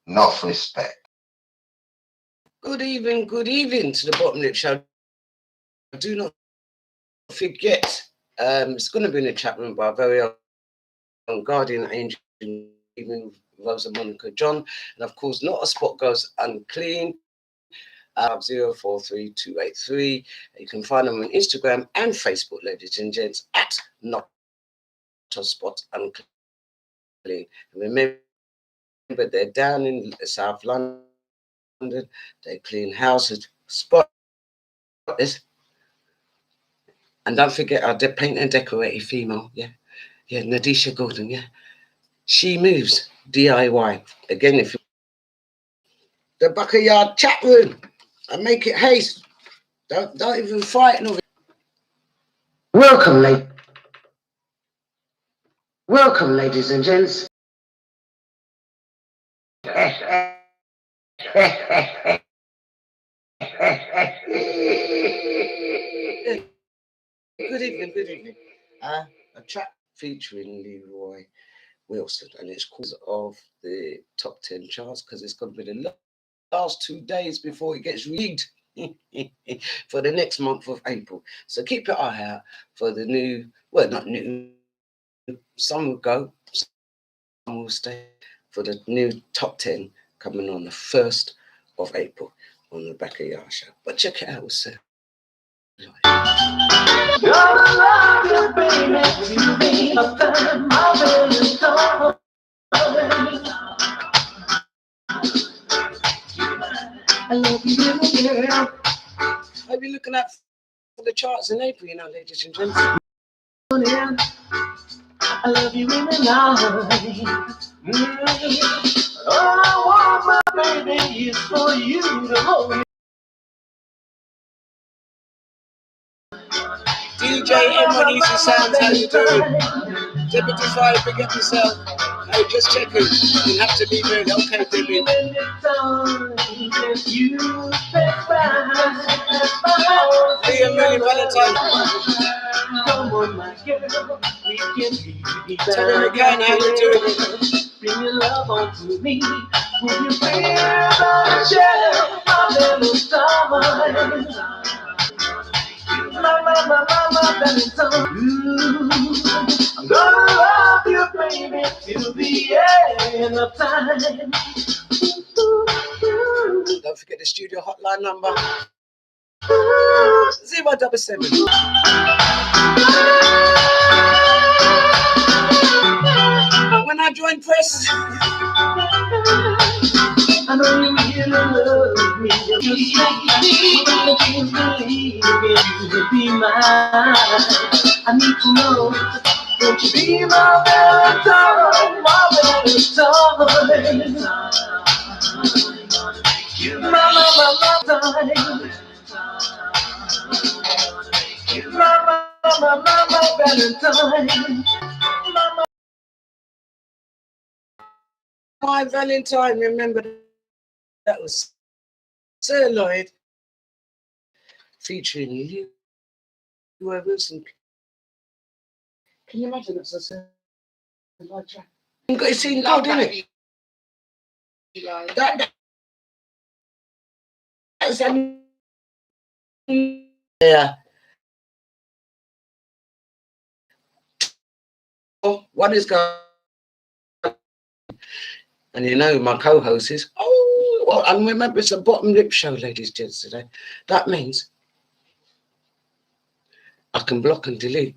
Enough respect. Good evening to the Bottom Lip Show. Do not forget, it's going to be in the chat room by our very own guardian angel, even Rosa Monica John, and of course, not a spot goes unclean. 043283. You can find them on Instagram and Facebook, ladies and gents, at Not a Spot Unclean. And remember, they're down in South London. They clean houses, spotless. And don't forget our paint and decorated female, yeah, Nadisha Gordon, yeah. She moves DIY. Again, if you the Backayard chat room and make it haste. Don't even fight. No. Welcome, ladies and gents. Good evening. A track featuring Leroy Wilson, and it's cause of the top 10 charts because it's going to be the last 2 days before it gets rigged for the next month of April. So keep your eye out for the new, well, not new, some will go, some will stay, for the new top 10 coming on the 1st of April on the Backayard show. But check it out, sir. I love you, girl. I'll be looking at for the charts in April, you know, ladies and gentlemen. I love you in the night. All I want, my baby, is for you to hold me. DJ M1 Easy Sounds, how you doing? Deputy Fire, pick up yourself. Hey, just checking. You have to be ready. Okay, Debbie. Liam Millie Valentine. Come on, my girl. We can be. Tell him again how you doing. Bring your love on to me. Will you feel the chill? My little summer. My Valentine. I'm gonna love you, baby, till the end of time. Don't forget the studio hotline number 077. When I join press, I know you really love me. You believe you will be mine. I need to know, won't you be my Valentine, my Valentine? You my Valentine. You my Valentine. My Valentine, remember that was Sir Lloyd featuring Leroy Wilson. Can you imagine that's a Sir Lloyd track? You got to see gold, didn't it? That's yeah. What is going? And you know my co-host is, and remember it's a Bottom Lip Show, ladies and gents, today. That means I can block and delete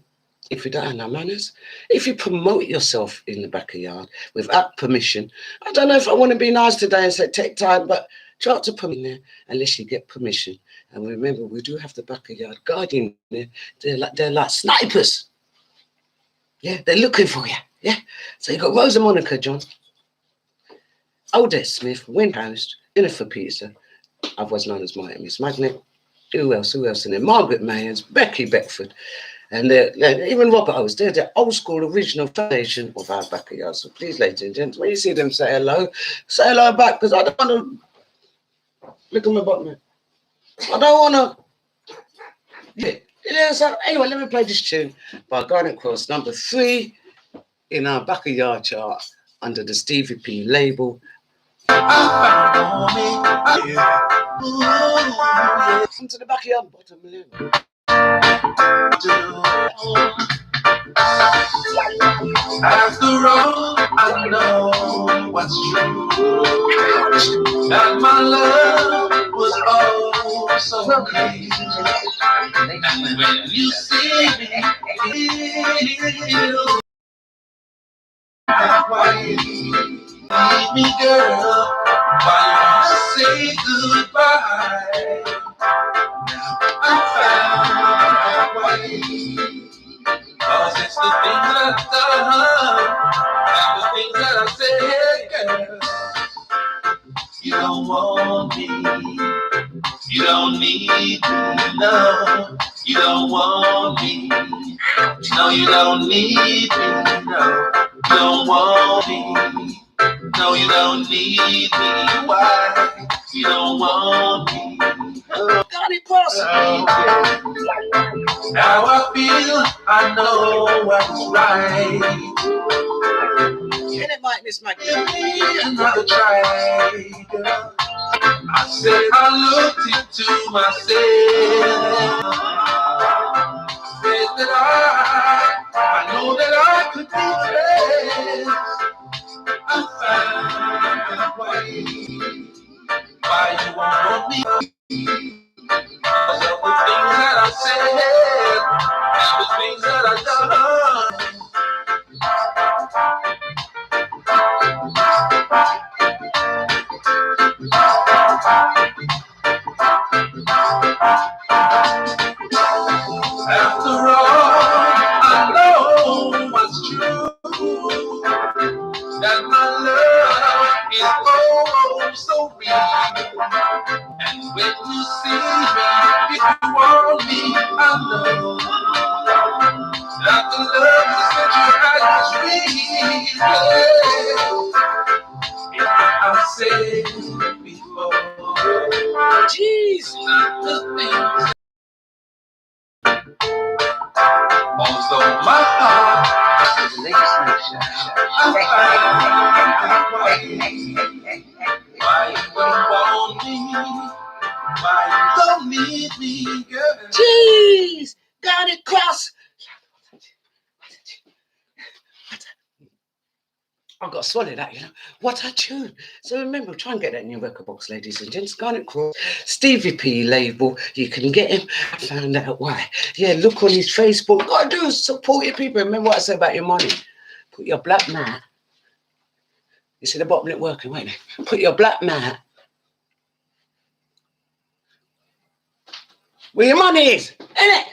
if you don't have no manners. If you promote yourself in the Backayard without permission, I don't know if I want to be nice today and say take time, but try not to put in there unless you get permission. And remember, we do have the Backayard guardian there. They're like snipers. Yeah, they're looking for you. Yeah. So you got Rosa Monica John, Odette Smith, Windhouse, Jennifer Peterson, otherwise known as Miss Magnet. Who else? And then Margaret Mayers, Becky Beckford, and even Robert Owens. They're the old school original foundation of our Backayard. So please, ladies and gents, when you see them, say hello back, because I don't want to look at my bottom. I don't want to. Yeah. So anyway, let me play this tune by Garnet Cross, number 3 in our Backayard chart under the Stevie P label. Come to the backyard, bottom lip. After all, I know what's true. That my love was oh so clean. And when you see me, feel that way. Leave me, girl, while you say goodbye. I found that way. Cause it's the things that I've done and the things that I said, girl. You don't want me, you don't need me, no. You don't want me, no, you don't need me, no. You don't want me, no, you don't need me. Why? You don't want me. Got it, boss. Now I feel I know what's right. Get it, Mike, Miss Maggie. Give me another try, girl. I said I looked into myself. Said that I know that I could be best. I found a way. Why you won't me? Because of the things that I said and the things that I done. After all, I know what's true. That my love is oh so real. And when you see me, if you want me, I know that the love you said you had is real. I said before, Jeez. not the things. Although my heart, why you don't want me? Why you don't need me, girl? Jeez. Got it, cross. I've got to swallow that, you know. What a tune. So remember, try and get that in your record box, ladies and gents. Garnet Cross, Stevie P label. You can get him. I found out why. Yeah, look on his Facebook. Gotta do is support your people. Remember what I said about your money. Put your black mat. You see the bottom lip working, wait a Put your black mat where your money is, innit?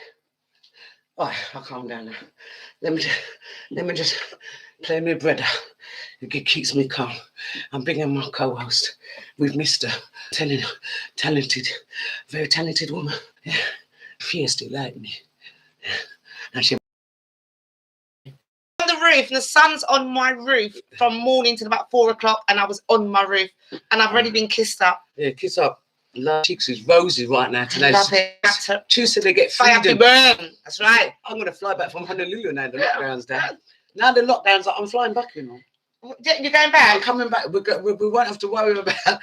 All right, I'll calm down now. Let me just play my brother. It keeps me calm. I'm bringing my co-host with Mr. Talented, very talented woman. Yeah. Fiercely like me. Yeah. And she on the roof, and the sun's on my roof from morning till about 4 o'clock, and I was on my roof, and I've already been kissed up. Yeah, kiss up. Love cheeks is rosy right now today. Love it. Tuesday they get freedom. That's right. I'm gonna fly back from Honolulu now. The lockdown's down. Now the lockdown's up. I'm flying back, you know. You're going back? I'm coming back. We won't have to worry about.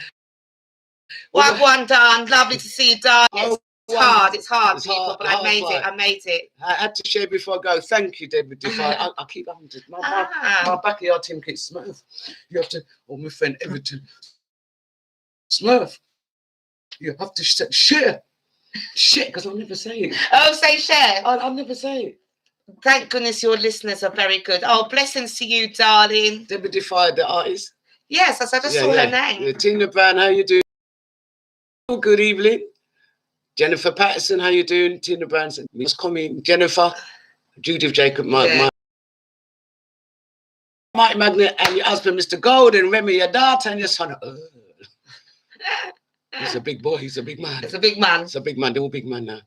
Well done. Lovely to see you, darling. It's hard, people, but I made it. I had to share before I go. Thank you, David. I keep having to. My Backayard team keeps Smurf. You have to. Oh, my friend Everton. Smurf. You have to share. Shit, because I'll never say it. Oh, say share. I'll never say it. Thank goodness your listeners are very good. Oh, blessings to you, darling. Debbie Defied, the artist. Yes, I just saw her name. Yeah, Tina Brown, how you doing? Oh, good evening. Jennifer Patterson, how you doing? Tina Brown, Miss Coming, Jennifer, Judith Jacob, Mike Magnet, and your husband, Mr. Golden, Remy, your daughter, and your son. He's a big boy. He's a big man. It's a big man. It's a big man. They're all big man now.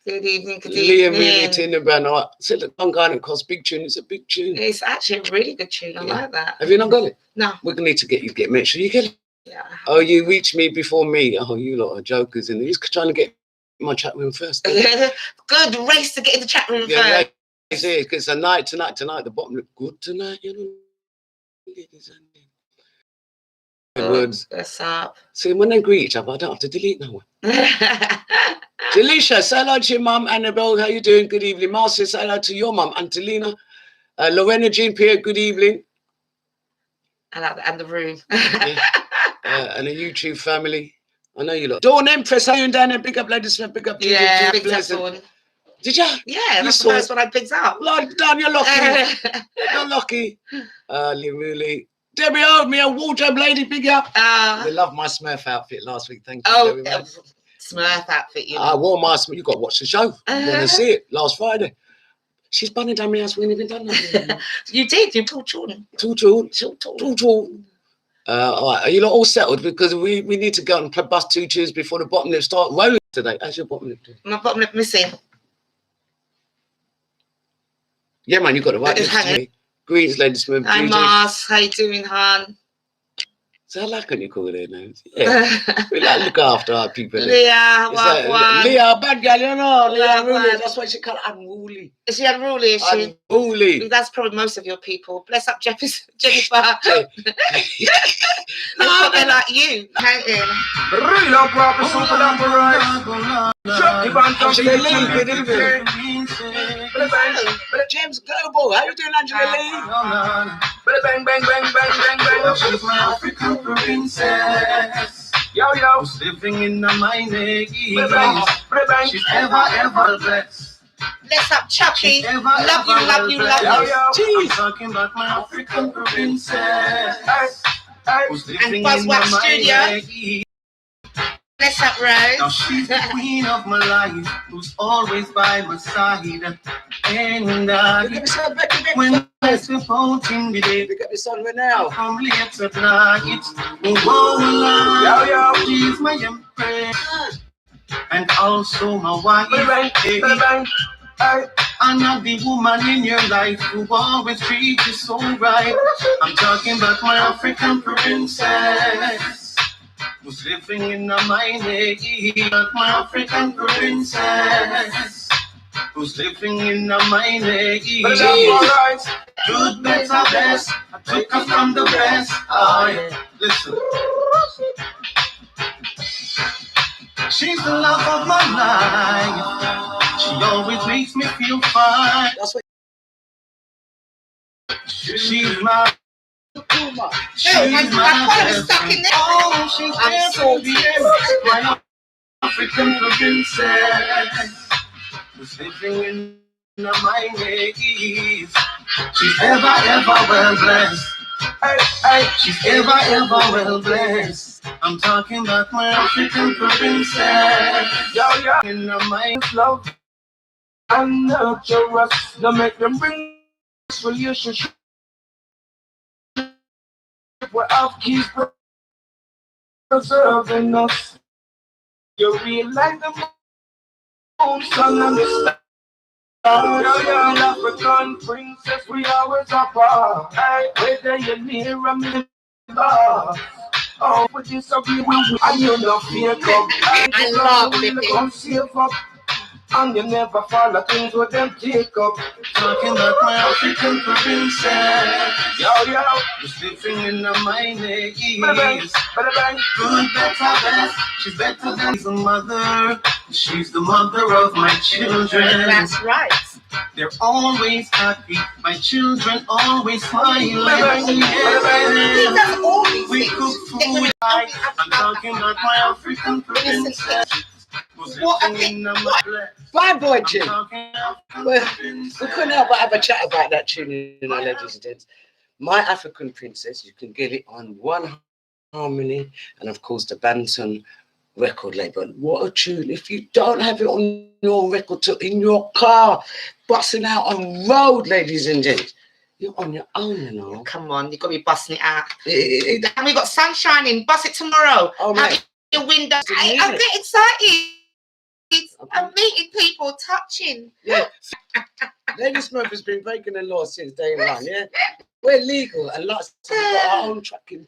Good evening. Good Liam, evening. really, Tina Brown. I said the Gun Garden Cost big tune. It's a big tune. It's actually a really good tune. I like that. Have you not got it? No. We're gonna need to get make sure you get it. Yeah. Oh, you reached me before me. Oh, you lot are jokers, and he's trying to get my chat room first. Good race to get in the chat room first. Because it's a night tonight. The bottom look good tonight, you know. Edwards. What's up? See, when they greet each other, I don't have to delete no one. Delisha, say hello to your mum. Annabelle, how you doing? Good evening. Marcia, say hello to your mum. Angelina. Lorena, Jean Pierre, good evening. And the room. And a YouTube family. I know you lot. Dawn Empress, how you doing down there? Big up, ladies. Big up. Yeah, big up, Dawn. Did you? Yeah, that's the first one I picked up. Lord, damn, you're lucky. You're lucky. Really. Debbie, oh, me a wardrobe lady, big up. They loved my Smurf outfit last week. Thank you very much. Smurf outfit, you know. I wore my Smurf. You got to watch the show. You want to see it last Friday. She's bunning down my house. We ain't even done that. You did. You pulled children. All right, are you lot all settled? Because we need to go and bust 2 tunes before the bottom lip start rolling today. How's your bottom lip doing? My bottom lip missing. Yeah, man, you got the right lips to me. Greetings, ladies and Hi, Mars. How you doing, hon? So I like when you call their names. Yeah, we like look after our people. Leah, Leah, bad girl, you know. Leah, unruly. That's why she called unruly. Is she unruly? Is she? Unruly. That's probably most of your people. Bless up, Jennifer. They're like you. Hang in. Real proper super number James Global, how you doing, Angela Lee? Bang, bang, bang, bang, bang, bang. She's my African princess. Yo, yo. Who's living in my name. She's ever blessed. Bless up, Chucky. Love you. I'm talking about my African princess. Who's living in my name. Bless up, Rose. Now she's the queen of my life, who's always by my side. And when I step out in the day, Look at this on right now. I'm late at night. Oh, she's my empress, and also my wife. I'm not the woman in your life who always treats you so right. I'm talking about my African princess, who's living in my name. My African princess, who's living in my name. Good, better, best. I took her from the best. Oh, yeah. Listen. She's the love of my life. She always makes me feel fine. That's what she's my. She's my stuck in there. Oh, she's I'm so my African princess, who's living in my name. She's ever well blessed. She's ever well blessed. I'm talking about my African princess. Yo, in my love and nurture us. Now make them bring this relationship. We have keys preserving us. You real like the moon, sun, and the stars. African princess, we always apart. Whether you're near or me, oh, we disagree with and you not fear come. I love it. Come safe up, and you never follow things with them take up. Talking about my African princess. Yo, just living in my name. Good, better, best. She's better than the mother. She's the mother of my children. That's right. They're always happy. My children always smiling. He does all these We things. cook food. I'm talking about my African princess. Bad boy, Jim. We couldn't help but have a chat about that tune, you know, ladies and gents. My African Princess, you can get it on One Harmony and, of course, the Banton record label. What a tune. If you don't have it on your record, in your car, busting out on road, ladies and gents, you're on your own, you know. Come on, you've got to be busting it out. And we got sun shining. Bust it tomorrow. Oh, have your window. I get excited. I'm meeting people, touching. Yeah. Lady Smurf has been breaking the law since day one, yeah? We're legal and lots of people got our own tracking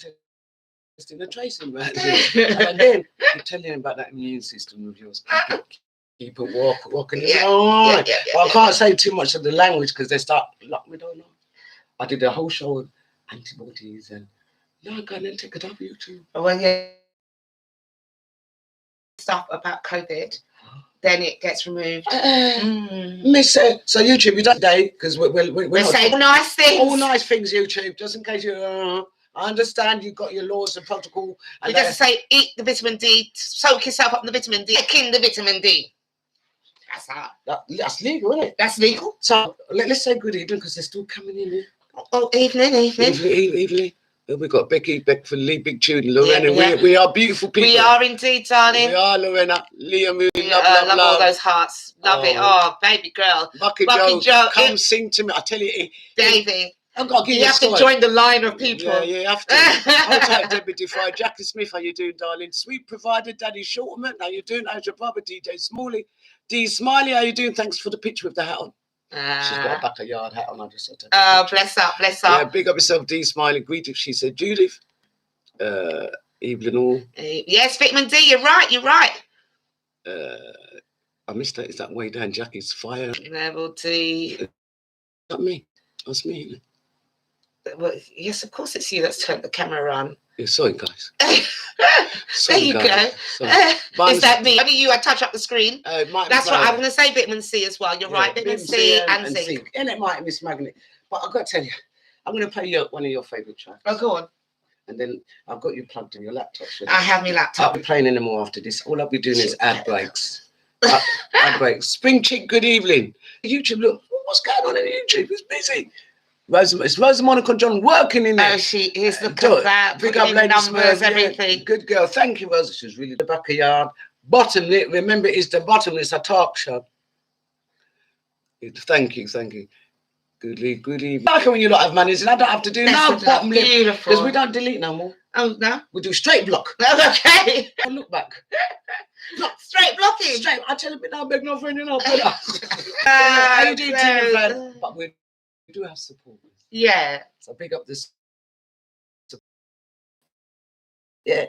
testing and tracing, man. And again, you're telling him about that immune system of yours. Keep it walking. Well, I can't say too much of the language because they start, we don't know. I did a whole show of antibodies and No, go and then take it up YouTube. Well, yeah. Stuff about COVID, then it gets removed. Miss, so YouTube, you don't today because we're saying nice things. All nice things, YouTube, just in case you. I understand you've got your laws and protocol. And we just say eat the vitamin D, soak yourself up in the vitamin D, take in the vitamin D. That's that. That's legal, isn't it? That's legal. So let's say good evening because they're still coming in here. Oh, evening. Evening. We've got Becky, Lee, Big Tune, Lorena. Yeah. We are beautiful people. We are indeed, darling. We are, Lorena. Liam, love all those hearts. Love it. Oh, baby girl. Bucky Joe, come sing to me. I tell you, Davey. I've got to give you have to join the line of people. Yeah, you have to. I'll take Deputy Fire. Jackie Smith, how you doing, darling? Sweet provider, Daddy Shortman, how you doing? How's your brother, DJ Smalley? D Smiley, how you doing? Thanks for the picture with the hat on. She's got a Backayard hat on. I just said. Oh, bless up. Yeah, big up yourself, D Smiley. Greetings. She said, Judith. Evelyn all. Yes, vitamin D. You're right. I missed that. Is that way down? Jackie's fire. Level D. Not me. That's me. Well, yes, of course it's you that's turned the camera on. Yeah, sorry, guys. There you go. Is that me? Only you. I touch up the screen. That's right. I'm going to say vitamin C as well. You're right. Vitamin C and zinc. And it might miss Magnet. But I've got to tell you, I'm going to play you one of your favourite tracks. Oh, go on. And then I've got you plugged in your laptop. I have my laptop. I'll be playing anymore after this. All I'll be doing is ad breaks. Ad breaks. Spring Chick, good evening. YouTube, look, what's going on in YouTube? It's busy. It's Rosa Monica John working in there. Oh, she is. Look at that. Big up, Lady numbers, Smurf, everything. Yeah. Good girl. Thank you, Rosa. She's really the Backayard. Bottom lip. Remember, it's the bottom. It's a talk show. Thank you. Good evening. I like it when you lot have manners, and I don't have to do no bottom lip. Beautiful. Because we don't delete no more. Oh, no? We do straight block. Okay. And look back. Straight blocking. Straight. I tell him, I beg no friend, how you doing, Tina? But we do have support. Yeah. So big up this. Yeah.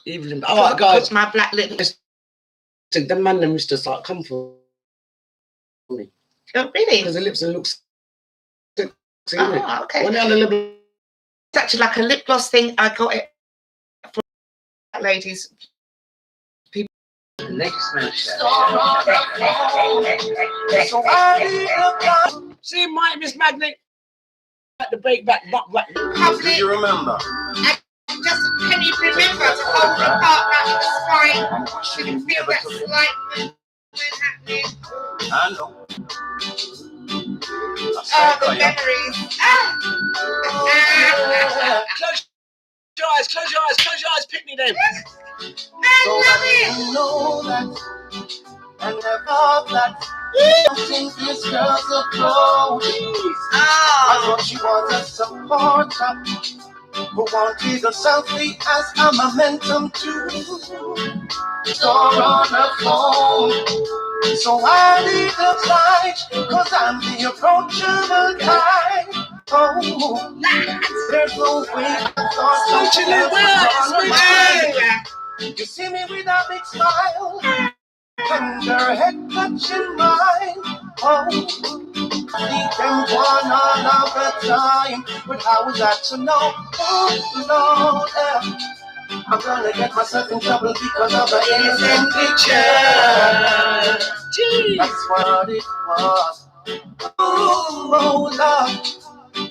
Evelyn. All right, guys. My black lip. The man them used to start come for me. Oh, really? Because the lips looks. Oh, okay. When they're on the lip. It's actually like a lip gloss thing. I got it from ladies. People. See, my Miss Magnet. At the break back. Do you remember? Can you remember to hold the part back the spine? So you can feel that slight movement happening. I know. Oh, the memories. Close your eyes, pick me then. I love it. You know that I never thought that something this girl's approach. I thought she was a supporter who wanted a selfie as a momentum too. Store on her phone. So I need a flight, cause I'm the approachable guy. Oh, there's no way I thought you see me with a big smile, and her head touching mine. Oh, I them one all of the time, but how was that to know? Oh, Lord, I'm gonna get myself in trouble because of the innocent picture. That's what it was. Oh, Lord,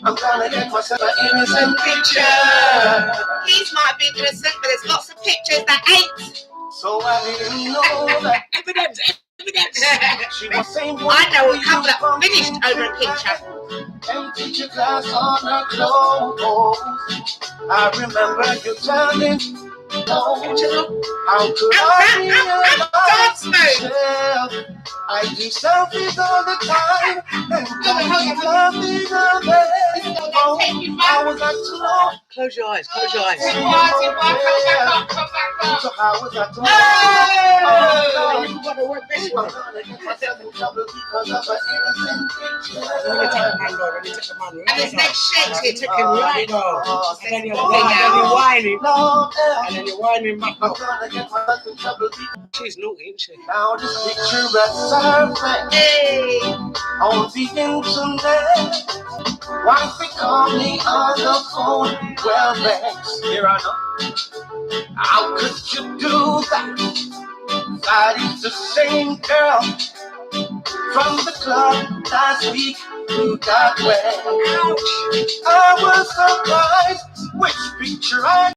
I'm gonna get myself an innocent picture. These might be innocent, but there's lots of pictures that ain't. So I didn't know that. Evidence. She was saying I know a couple that finished over a picture. Empty your glass on her clothes. I remember you telling. How could I dance mode. I do selfies all the time, and don't nothing of it. I was at to know. Close your eyes. Come back up. So how was I told? You gotta work this I'm one. gonna get myself in trouble because of an innocent picture. Let me take the man, Lord. Let me take the man. And his neck shakes. Take it right now. And then you're Oh, whining. no, And then you're whining back I'm up. gonna get myself in trouble because She's naughty, isn't she? now this picture has surfaced Hey. on the internet. Why they call me on the phone? Well, Max, here I know. How could you do that? That is the same girl from the club last week who got wet. I was surprised which picture I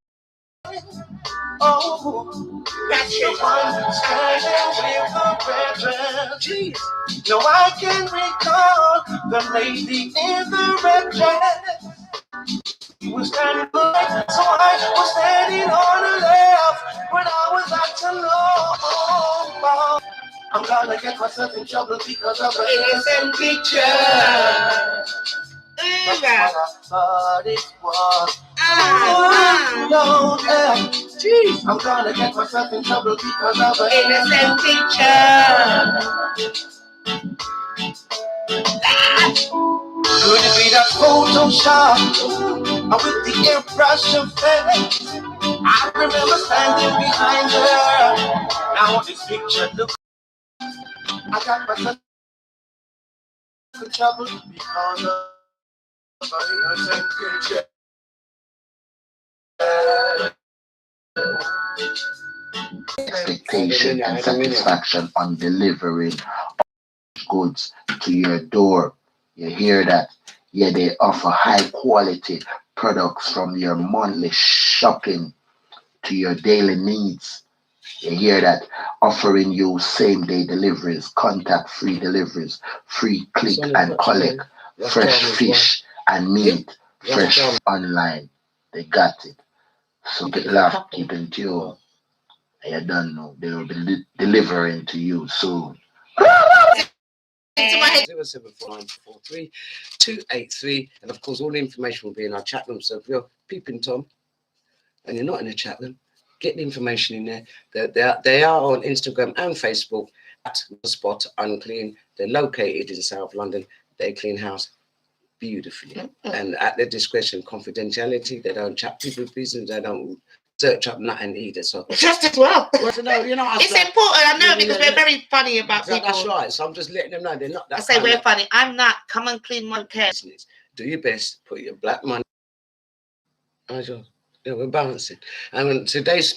oh, that's the one standing with the red dress. Jeez. No, I can recall the lady in the red dress. She was standing right, so I was standing on the left when I was acting low. I'm gonna get myself in trouble because of an innocent picture. That's what I thought it was. No, yeah. Jeez. I'm gonna get myself in trouble because of an Innocent picture. Could it be that Photoshop with the airbrush effect? I remember standing behind her. Now this picture look. I got myself in trouble because of an innocent picture. Expectation and satisfaction on delivering goods to your door. You hear that? Yeah, they offer high quality products from your monthly shopping to your daily needs. You hear that? Offering you same day deliveries, contact free deliveries, free click and collect, fresh fish and meat, fresh online. They got it. So get love, keep in tune. You don't know. They will be delivering to you soon. 074943283, and of course all the information will be in our chat room. So if you're peeping Tom and you're not in the chat room, get the information in there. They are on Instagram and Facebook at The Spot Unclean. They're located in South London. They clean house beautifully and at their discretion. Confidentiality. They don't chat people's business. They don't search up nothing either. So Just as well. it's important. I know, because we're very funny about people. That's right. So I'm just letting them know they're not that. I say we're funny. I'm not. Come and clean my care. business. Do your best. Put your black money. We're balancing. And today's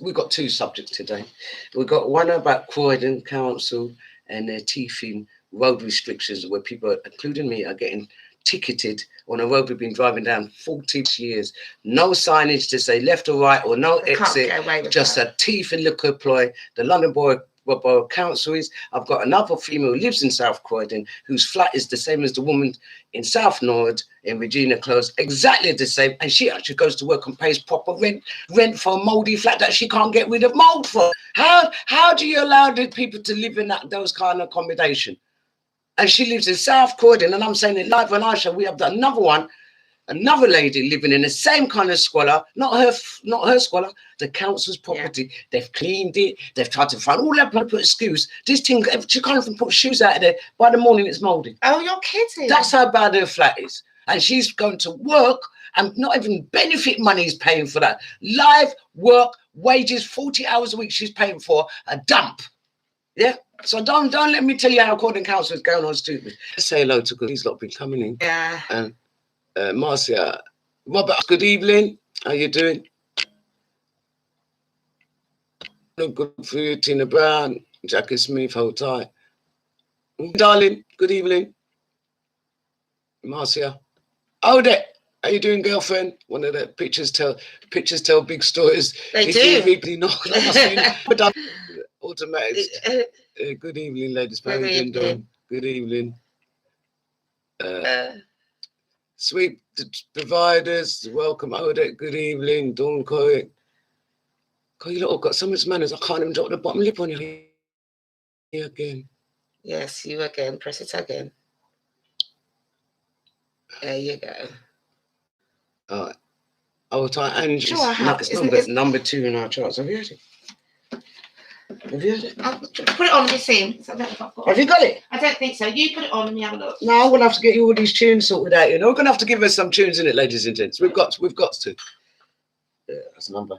we've got two subjects today. We've got one about Croydon Council and their teething road restrictions, where people, including me, are getting ticketed on a road we've been driving down 40 years. No signage to say left or right or no exit. Just a teething liquor ploy. The London Borough Council is. I've got another female who lives in South Croydon whose flat is the same as the woman in South Norwood in Regina Close, exactly the same, and she actually goes to work and pays proper rent for a mouldy flat that she can't get rid of mould for. How do you allow the people to live in those kind of accommodation? And she lives in South Croydon, and I'm saying it live on our show. We have done another lady living in the same kind of squalor, not her squalor, the council's property. Yeah. They've cleaned it. They've tried to find all that blood put excuse. This thing, she can't even put shoes out of there. By the morning, it's mouldy. Oh, you're kidding. That's how bad her flat is. And she's going to work, and not even benefit money is paying for that. Live work, wages, 40 hours a week she's paying for, a dump. Yeah. So don't let me tell you how Croydon Council is going on stupid. Let's say hello to good. These lot been coming in. Yeah. And Marcia, Robert, good evening. How you doing? Good for you, Tina Brown, Jackie Smith, hold tight. Darling, good evening. Marcia. Oh, there. How you doing, girlfriend? One of the pictures tell big stories. They do. Really not. That must be automatic. Good evening, ladies. Good evening. Good evening. Sweet providers, welcome. Odette, good evening. Dawn Coy. You lot have got so much manners. I can't even drop the bottom lip on you again. Yes, you again. Press it again. There you go. All right. Oh, and Sure, I have. It's number 2 in our charts. Have you heard it? Have you heard it? I'll put it on the scene. So Have you got it? I don't think so. You put it on and you have a look. No, I'm gonna have to get you all these tunes sorted out. You know, we're gonna have to give us some tunes in it, ladies and gents. We've got to. Yeah, that's a number.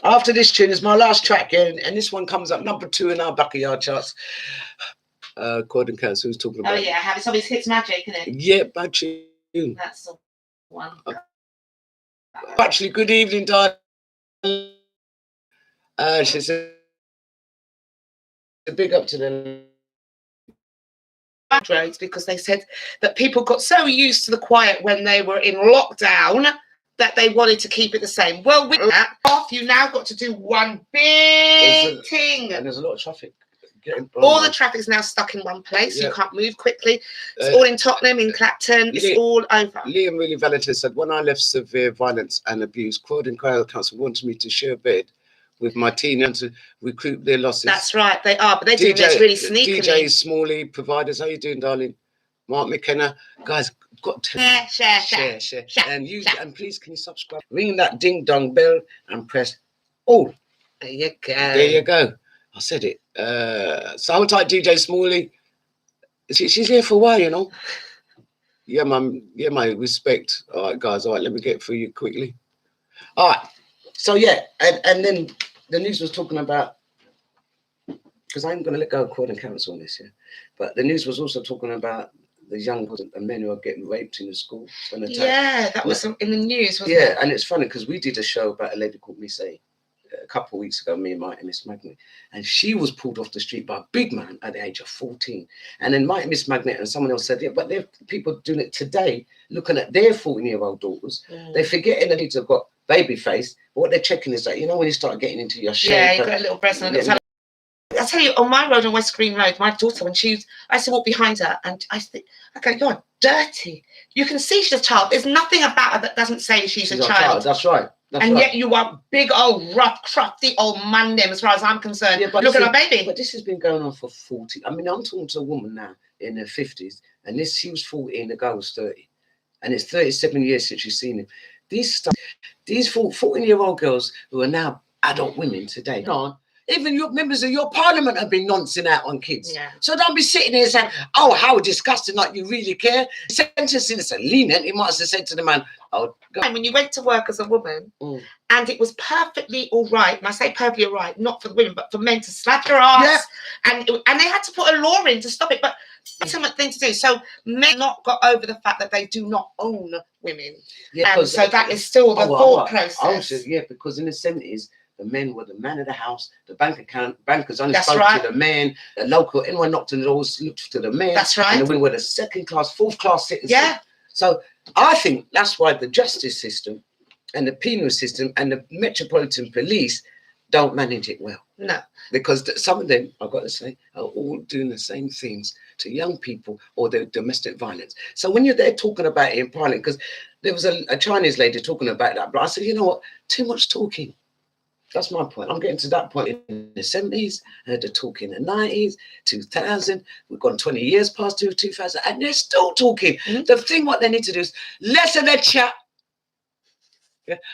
After this tune is my last track, and this one comes up number 2 in our Backayard charts. Corden Council, who's talking about? Oh yeah, have it. Somebody's Hits Magic, isn't it? Yeah, bad tune. That's the one. Actually, good evening, darling. She said, a big up to them. Roads, because they said that people got so used to the quiet when they were in lockdown that they wanted to keep it the same. Well, with that, you now got to do one big thing. And there's a lot of traffic. All the traffic's now stuck in one place. Yeah. You can't move quickly. It's all in Tottenham, in Clapton. It's all over. Liam really Valentine said, when I left severe violence and abuse, Croydon Council wanted me to share a bed with my teen and to recruit their losses. That's right, they are, but they're doing this really sneakily. DJ Smalley, providers, how you doing, darling? Mark McKenna, guys, got to share. And use it, and please can you subscribe? Ring that ding dong bell and press all. There you go. There you go. I said it. So hold tight, DJ Smalley. She's here for a while, you know. Yeah, man. Yeah, my respect. All right, guys. All right, let me get through you quickly. All right. So yeah, and then the news was talking about, because I'm going to let go of Croydon Council on this, yeah. But the news was also talking about the young men who are getting raped in the school. Yeah, that was in the news, wasn't it? Yeah, and it's funny because we did a show about a lady called Miss A a couple of weeks ago, me and Miss Magnet, and she was pulled off the street by a big man at the age of 14. And then Miss Magnet and someone else said, yeah, but there are people doing it today, looking at their 14-year-old daughters. They're forgetting that kids have got baby face, but what they're checking is that, you know, when you start getting into your shape. Yeah, you got a little breast and a little I tell you, on my road on West Green Road, my daughter, when I used to walk behind her, and I go, you're dirty. You can see she's a child. There's nothing about her that doesn't say she's a child. That's right. Yet you are big old rough, crafty old man them, as far as I'm concerned. Yeah, but look at our baby. But this has been going on for 40. I mean, I'm talking to a woman now in her 50s, and she was 14, the girl was 30. And it's 37 years since she's seen him. These 14-year-old girls who are now adult women today, even your members of your parliament have been noncing out on kids. Yeah. So don't be sitting there saying, oh, how disgusting, like you really care. Sentencing is lenient. He might have said to the man, oh, God. And when you went to work as a woman, and it was perfectly all right, and I say perfectly all right, not for the women, but for men to slap your ass, and they had to put a law in to stop it, but it's a thing to do. So men not got over the fact that they do not own women. Yeah, and so that is still the thought process. Yeah, because in the 70s, the men were the man of the house, the bankers only spoke to the men, the local, anyone knocked on the doors, looked to the men. That's right. And the women were the second class, fourth class citizens. Yeah. So I think that's why the justice system and the penal system and the Metropolitan Police don't manage it well. No. Because some of them, I've got to say, are all doing the same things to young people or their domestic violence. So when you're there talking about it in Parliament, because there was a Chinese lady talking about that, but I said, you know what, too much talking. That's my point. I'm getting to that point in the 70s, I heard the talk in the 90s, 2000. We've gone 20 years past 2000, and they're still talking. The thing what they need to do is less of the chat,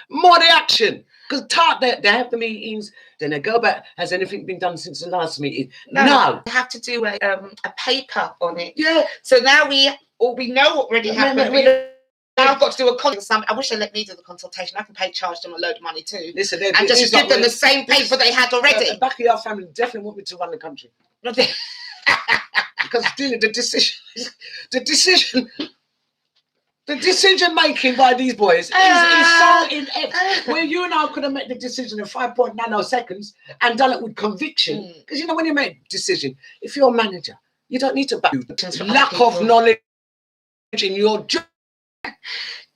more the action. Because they have the meetings, then they go back. Has anything been done since the last meeting? No. They have to do a paper on it. Yeah. So now we know what already happened. I've got to do a consultation. I wish they let me do the consultation. I can charge them a load of money too. Listen, and just give them the same paper they had already. The Backayard family definitely want me to run the country. Because the decision making by these boys is so inept. Where you and I could have made the decision in 5.9 nanoseconds and done it with conviction. Because you know when you make a decision, if you're a manager, you don't need to back lack of knowledge in your job.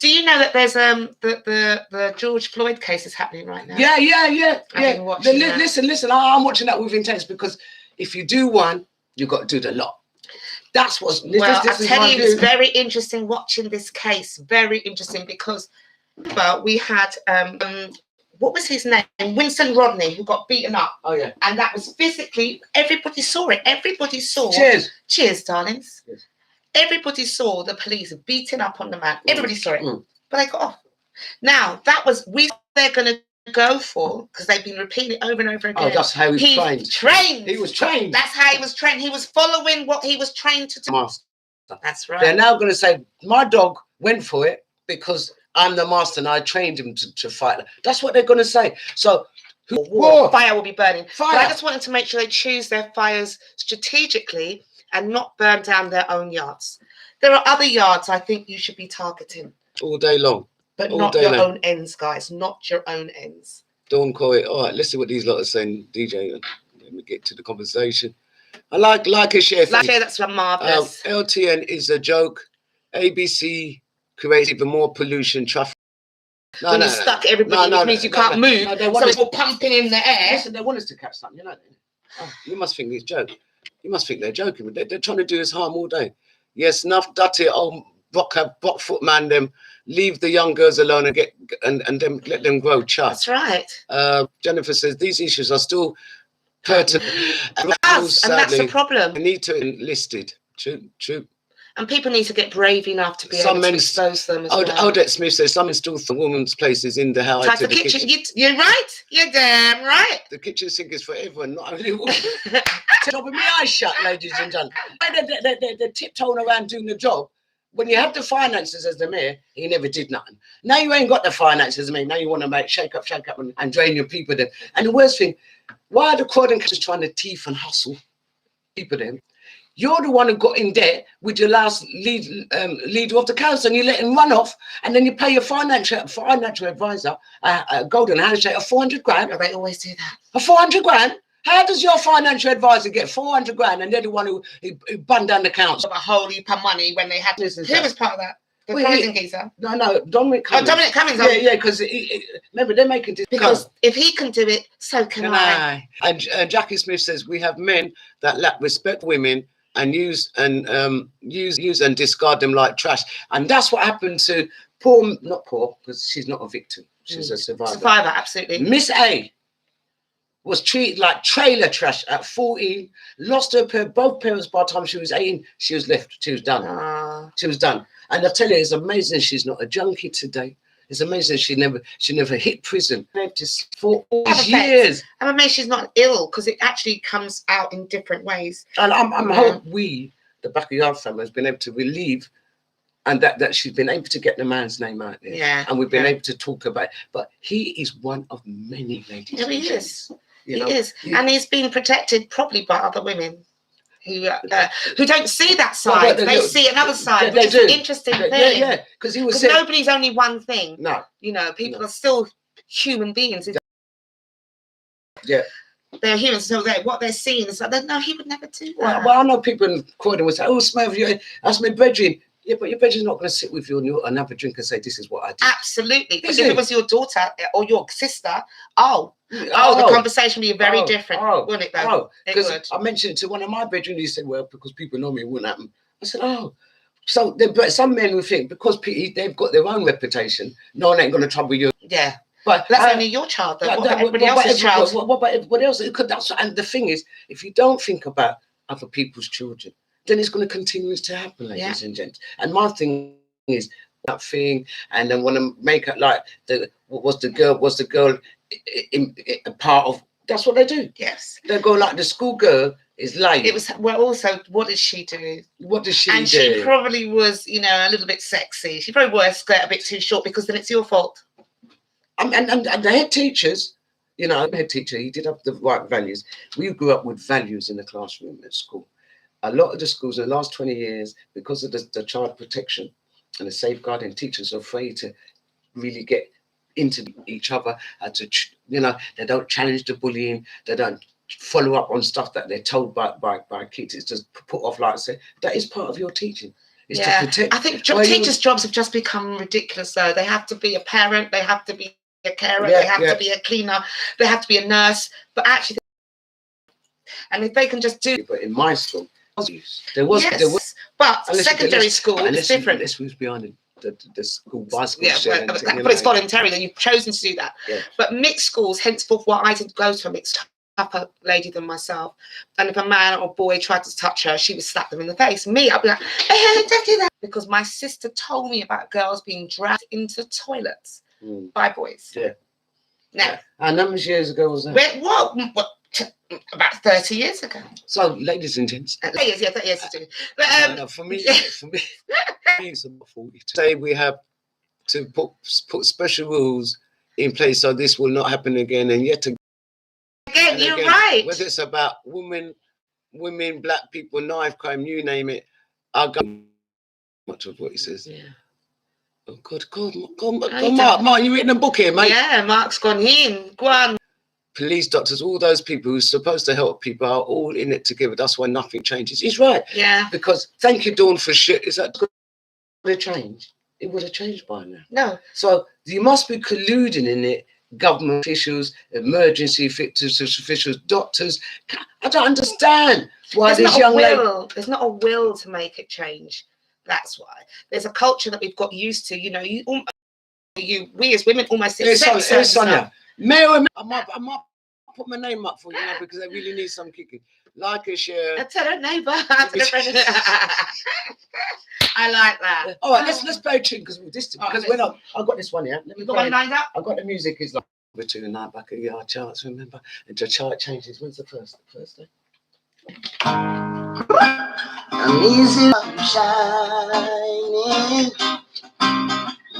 Do you know that there's the George Floyd case is happening right now? Yeah. Listen, I'm watching that with intense, because if you do one, you've got to do the lot. That's what's I tell you, it's very interesting watching this case. Very interesting, because we had what was his name? Winston Rodney, who got beaten up. Oh yeah. And that was physically, everybody saw it. Everybody saw. Cheers, darlings. Cheers. Everybody saw the police beating up on the man. Everybody saw it, but they got off. Now, that was, they're going to go for, because they've been repeating it over and over again. Oh, that's how he was trained. He was trained. That's how he was trained. He was following what he was trained to do. Master. That's right. They're now going to say, my dog went for it because I'm the master and I trained him to fight. That's what they're going to say. So, fire will be burning. Fire. But I just wanted to make sure they choose their fires strategically and not burn down their own yards. There are other yards I think you should be targeting. All day long. But not your own ends, guys. Not your own ends. Don't call it. All right, let's see what these lot are saying, DJ. Let me get to the conversation. I like and share. That's marvellous. LTN is a joke. ABC creates even more pollution, traffic. When you stuck everybody, which means you can't move. So it's all pumping in the air. Listen, they want us to catch something, you know. Oh, you must think it's a joke. You must think they're joking, but they're trying to do us harm all day. Yes, enough dirty old Brockfoot man, them leave the young girls alone and get and them let them grow. That's right. Jennifer says these issues are still pertinent. And that's the problem. They need to enlist it. True. And people need to get brave enough to be able to expose them as well. Odette Smith says some install the woman's places in the house. Like the kitchen. You're right. You're damn right. The kitchen sink is for everyone, not only women. Top of my eyes shut, ladies and gentlemen. They're tiptoeing around doing the job. When you have the finances as the mayor, he never did nothing. Now you ain't got the finances as the mayor. Now you want to shake up and drain your people then. And the worst thing, why are the Croydon council trying to thief and hustle people then? You're the one who got in debt with your last leader of the council, and you let him run off, and then you pay your financial advisor, a golden handshake of 400 grand. Oh, they always do that. A 400 grand? How does your financial advisor get 400 grand and they're the one who bun down the council? A whole heap of money when they had to. Who was part of that? The Croydon geezer? No, Dominic Cummings. Oh, Dominic Cummings. Yeah, because remember, they're making this. Because if he can do it, so can I. And Jackie Smith says, we have men that lack respect for women and use and discard them like trash. And that's what happened to not poor, because she's not a victim. She's a survivor. Survivor, absolutely. Miss A was treated like trailer trash at 14, lost both parents by the time she was 18. She was left. She was done. She was done. And I tell you, it's amazing she's not a junkie today. It's amazing she never hit prison. Just for all these years. I'm amazed she's not ill, because it actually comes out in different ways. And I'm hope we, the Backayard family, has been able to relieve, and that she's been able to get the man's name out there. Yeah. And we've been able to talk about it. But he is one of many ladies. Yeah, he is. He is. And he's been protected probably by other women who don't see that side. They see another side, which is an interesting thing. Yeah, because nobody's only one thing. No. You know, people are still human beings. Yeah. They're humans, so what they're seeing is like, no, he would never do that. Well, I know people in Croydon would say, oh, Smurf, that's my brethren. Yeah, but your brethren's not going to sit with you and have a drink and say, this is what I did. Absolutely. Because if it was your daughter or your sister, the conversation would be very different, wouldn't it, though? Because I mentioned to one of my brethren, he said, well, because people know me, it wouldn't happen. I said, so some men will think because they've got their own reputation, no one ain't going to trouble you. Yeah. But that's only your child, though. What about everybody else's child? What about everybody else? And the thing is, if you don't think about other people's children, then it's going to continue to happen, ladies and gents. And my thing is that thing, and then want to make it like was the girl in a part of? That's what they do. Yes, they go like the schoolgirl is late. It was also. What did she do? What did she do? And she probably was, a little bit sexy. She probably wore her skirt a bit too short, because then it's your fault. And the head teachers, the head teacher, he did have the right values. We grew up with values in the classroom at school. A lot of the schools in the last 20 years, because of the child protection and the safeguarding, teachers are afraid to really get into each other. They don't challenge the bullying. They don't follow up on stuff that they're told by kids. It's just put off, like I said. That is part of your teaching. To protect. I think teachers' jobs have just become ridiculous, though. They have to be a parent. They have to be a carer. They have to be a cleaner. They have to be a nurse. But actually, and if they can just do. But in my school, there was, but secondary school is different. This was behind the school bicycle. Yeah, but it's voluntary. That you've chosen to do that. Yeah. But mixed schools, henceforth, I didn't go to a mixed upper lady than myself. And if a man or boy tried to touch her, she would slap them in the face. Me, I'd be like, don't do that. Because my sister told me about girls being dragged into toilets by boys. Yeah. Now, how many years ago was that? About 30 years ago. So, ladies and gents. 30 years, yeah, 30 years ago. But, no, for me, it's about 40. Say we have to put special rules in place so this will not happen again, and yet again, you're right. Whether it's about women, black people, knife crime, you name it, I'll go much of what he says. Yeah. Oh God, Mark, you written a book here, mate? Yeah, Mark's gone in. Go on. Police, doctors, all those people who're supposed to help people are all in it together. That's why nothing changes. He's right. Yeah. Because thank you, Dawn, for shit. Is that going to change? It would have changed by now. No. So you must be colluding in it. Government officials, emergency officials, doctors. I don't understand why there's this young lady. There's not a will to make it change. That's why there's a culture that we've got used to. You know, we as women almost accept certain Sonia. Mary, I might put my name up for you now because I really need some kicking. Like and share. I tell her neighbour. I like that. All right, let's play a tune because when I've got this one here. You got one lined up? I've got the music. Is like we're doing that Backayard charts. Remember, and the chart changes. When's the first day? Amazing shining.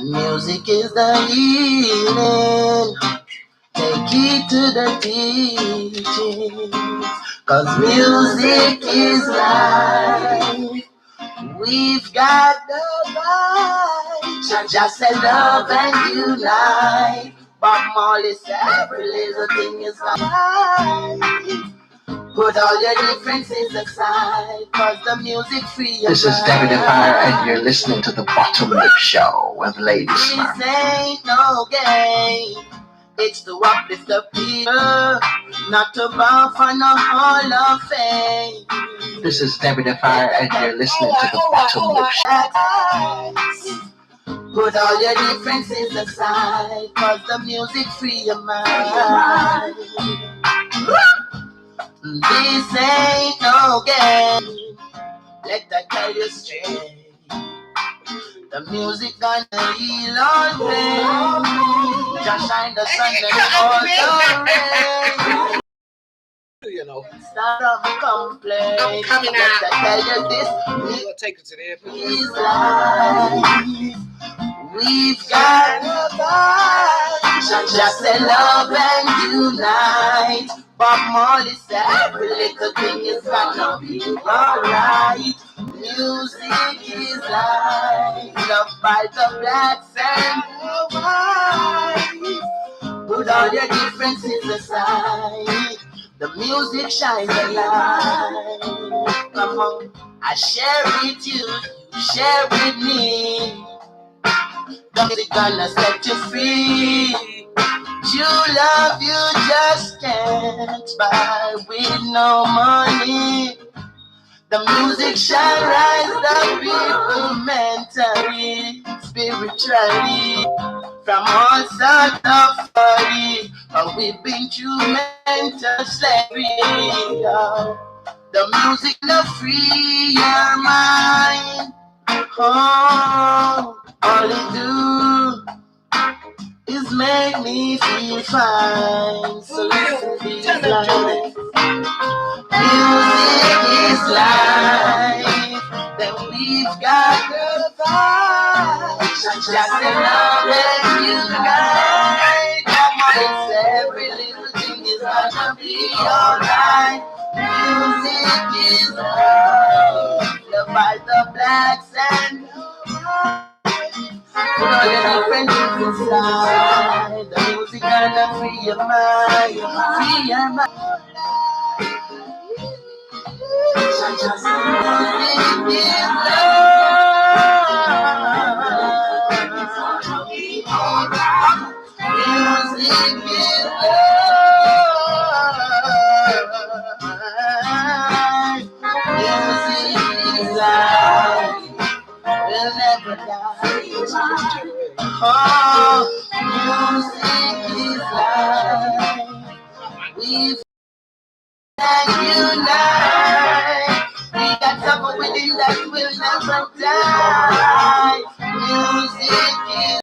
Music is the healing. Take it to the teachings, 'cause music is life. We've got the vibe. Just say love and unite. Bob Marley said every little thing is right. Put all your differences aside, 'cause the music free your This is mind. JUDITH, and you're listening to the Bottom Lip Show with Lady Smurf. This ain't no game. It's to uplift the people, not to bow for no Hall of Fame. This is JUDITH, and you're listening to the Bottom Lip Show. Put all your differences aside, 'cause the music free your mind. This ain't no game. Let that tell you straight. The music gonna heal all pain. Just shine the sun and all the rain. You know. Start of a complaint. I'm coming Let out. that tell you this. You gotta take it to the airport. Is life. We've got a vibe. Just say love and unite. Bob Marley said every little thing is gonna be alright. Music is life. Loved by the blacks and the whites. Put all your differences aside. The music shines a light. Come on, I share with you, you share with me. The music gonna set you free. True love you just can't buy with no money. The music shall rise the people mentally, spiritually, from all sorts of body. We've been through mental slavery. The music will free your mind. Oh, all it do is make me feel fine. So listen to these lines. Music is life. Then we've got the vibe. Just love and unite. Come on, it's every little thing is gonna be alright. Music is life. Loved by the blacks and the whites. Put all your differences inside. The music gonna free your mind. Free your mind. Just music is love. Music is love. Music is life. We'll never die. Oh, music is life. We've and unite. We got something within that will never die. Music is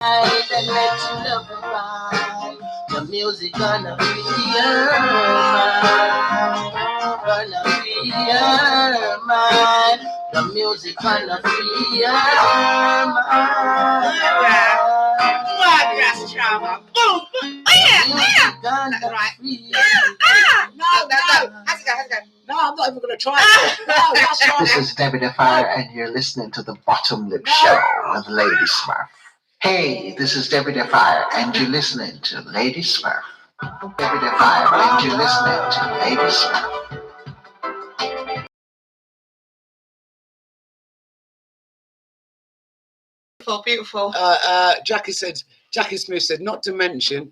And let you love right. The music gonna be your mind. Gonna be your mind. The music gonna be your mind. Grass charmer. Boom. Oh yeah. Gonna Right. be No. How's it go? No, I'm not even going to try it. No, that's right. This is Debbie the Fire, and you're listening to the Bottom Lip Show with Lady Smurf. Hey, this is Debbie the Fire, and you're listening to Lady Smurf. Debbie the Fire, and you're listening to Lady Smurf. Beautiful. Jackie Smith said, not to mention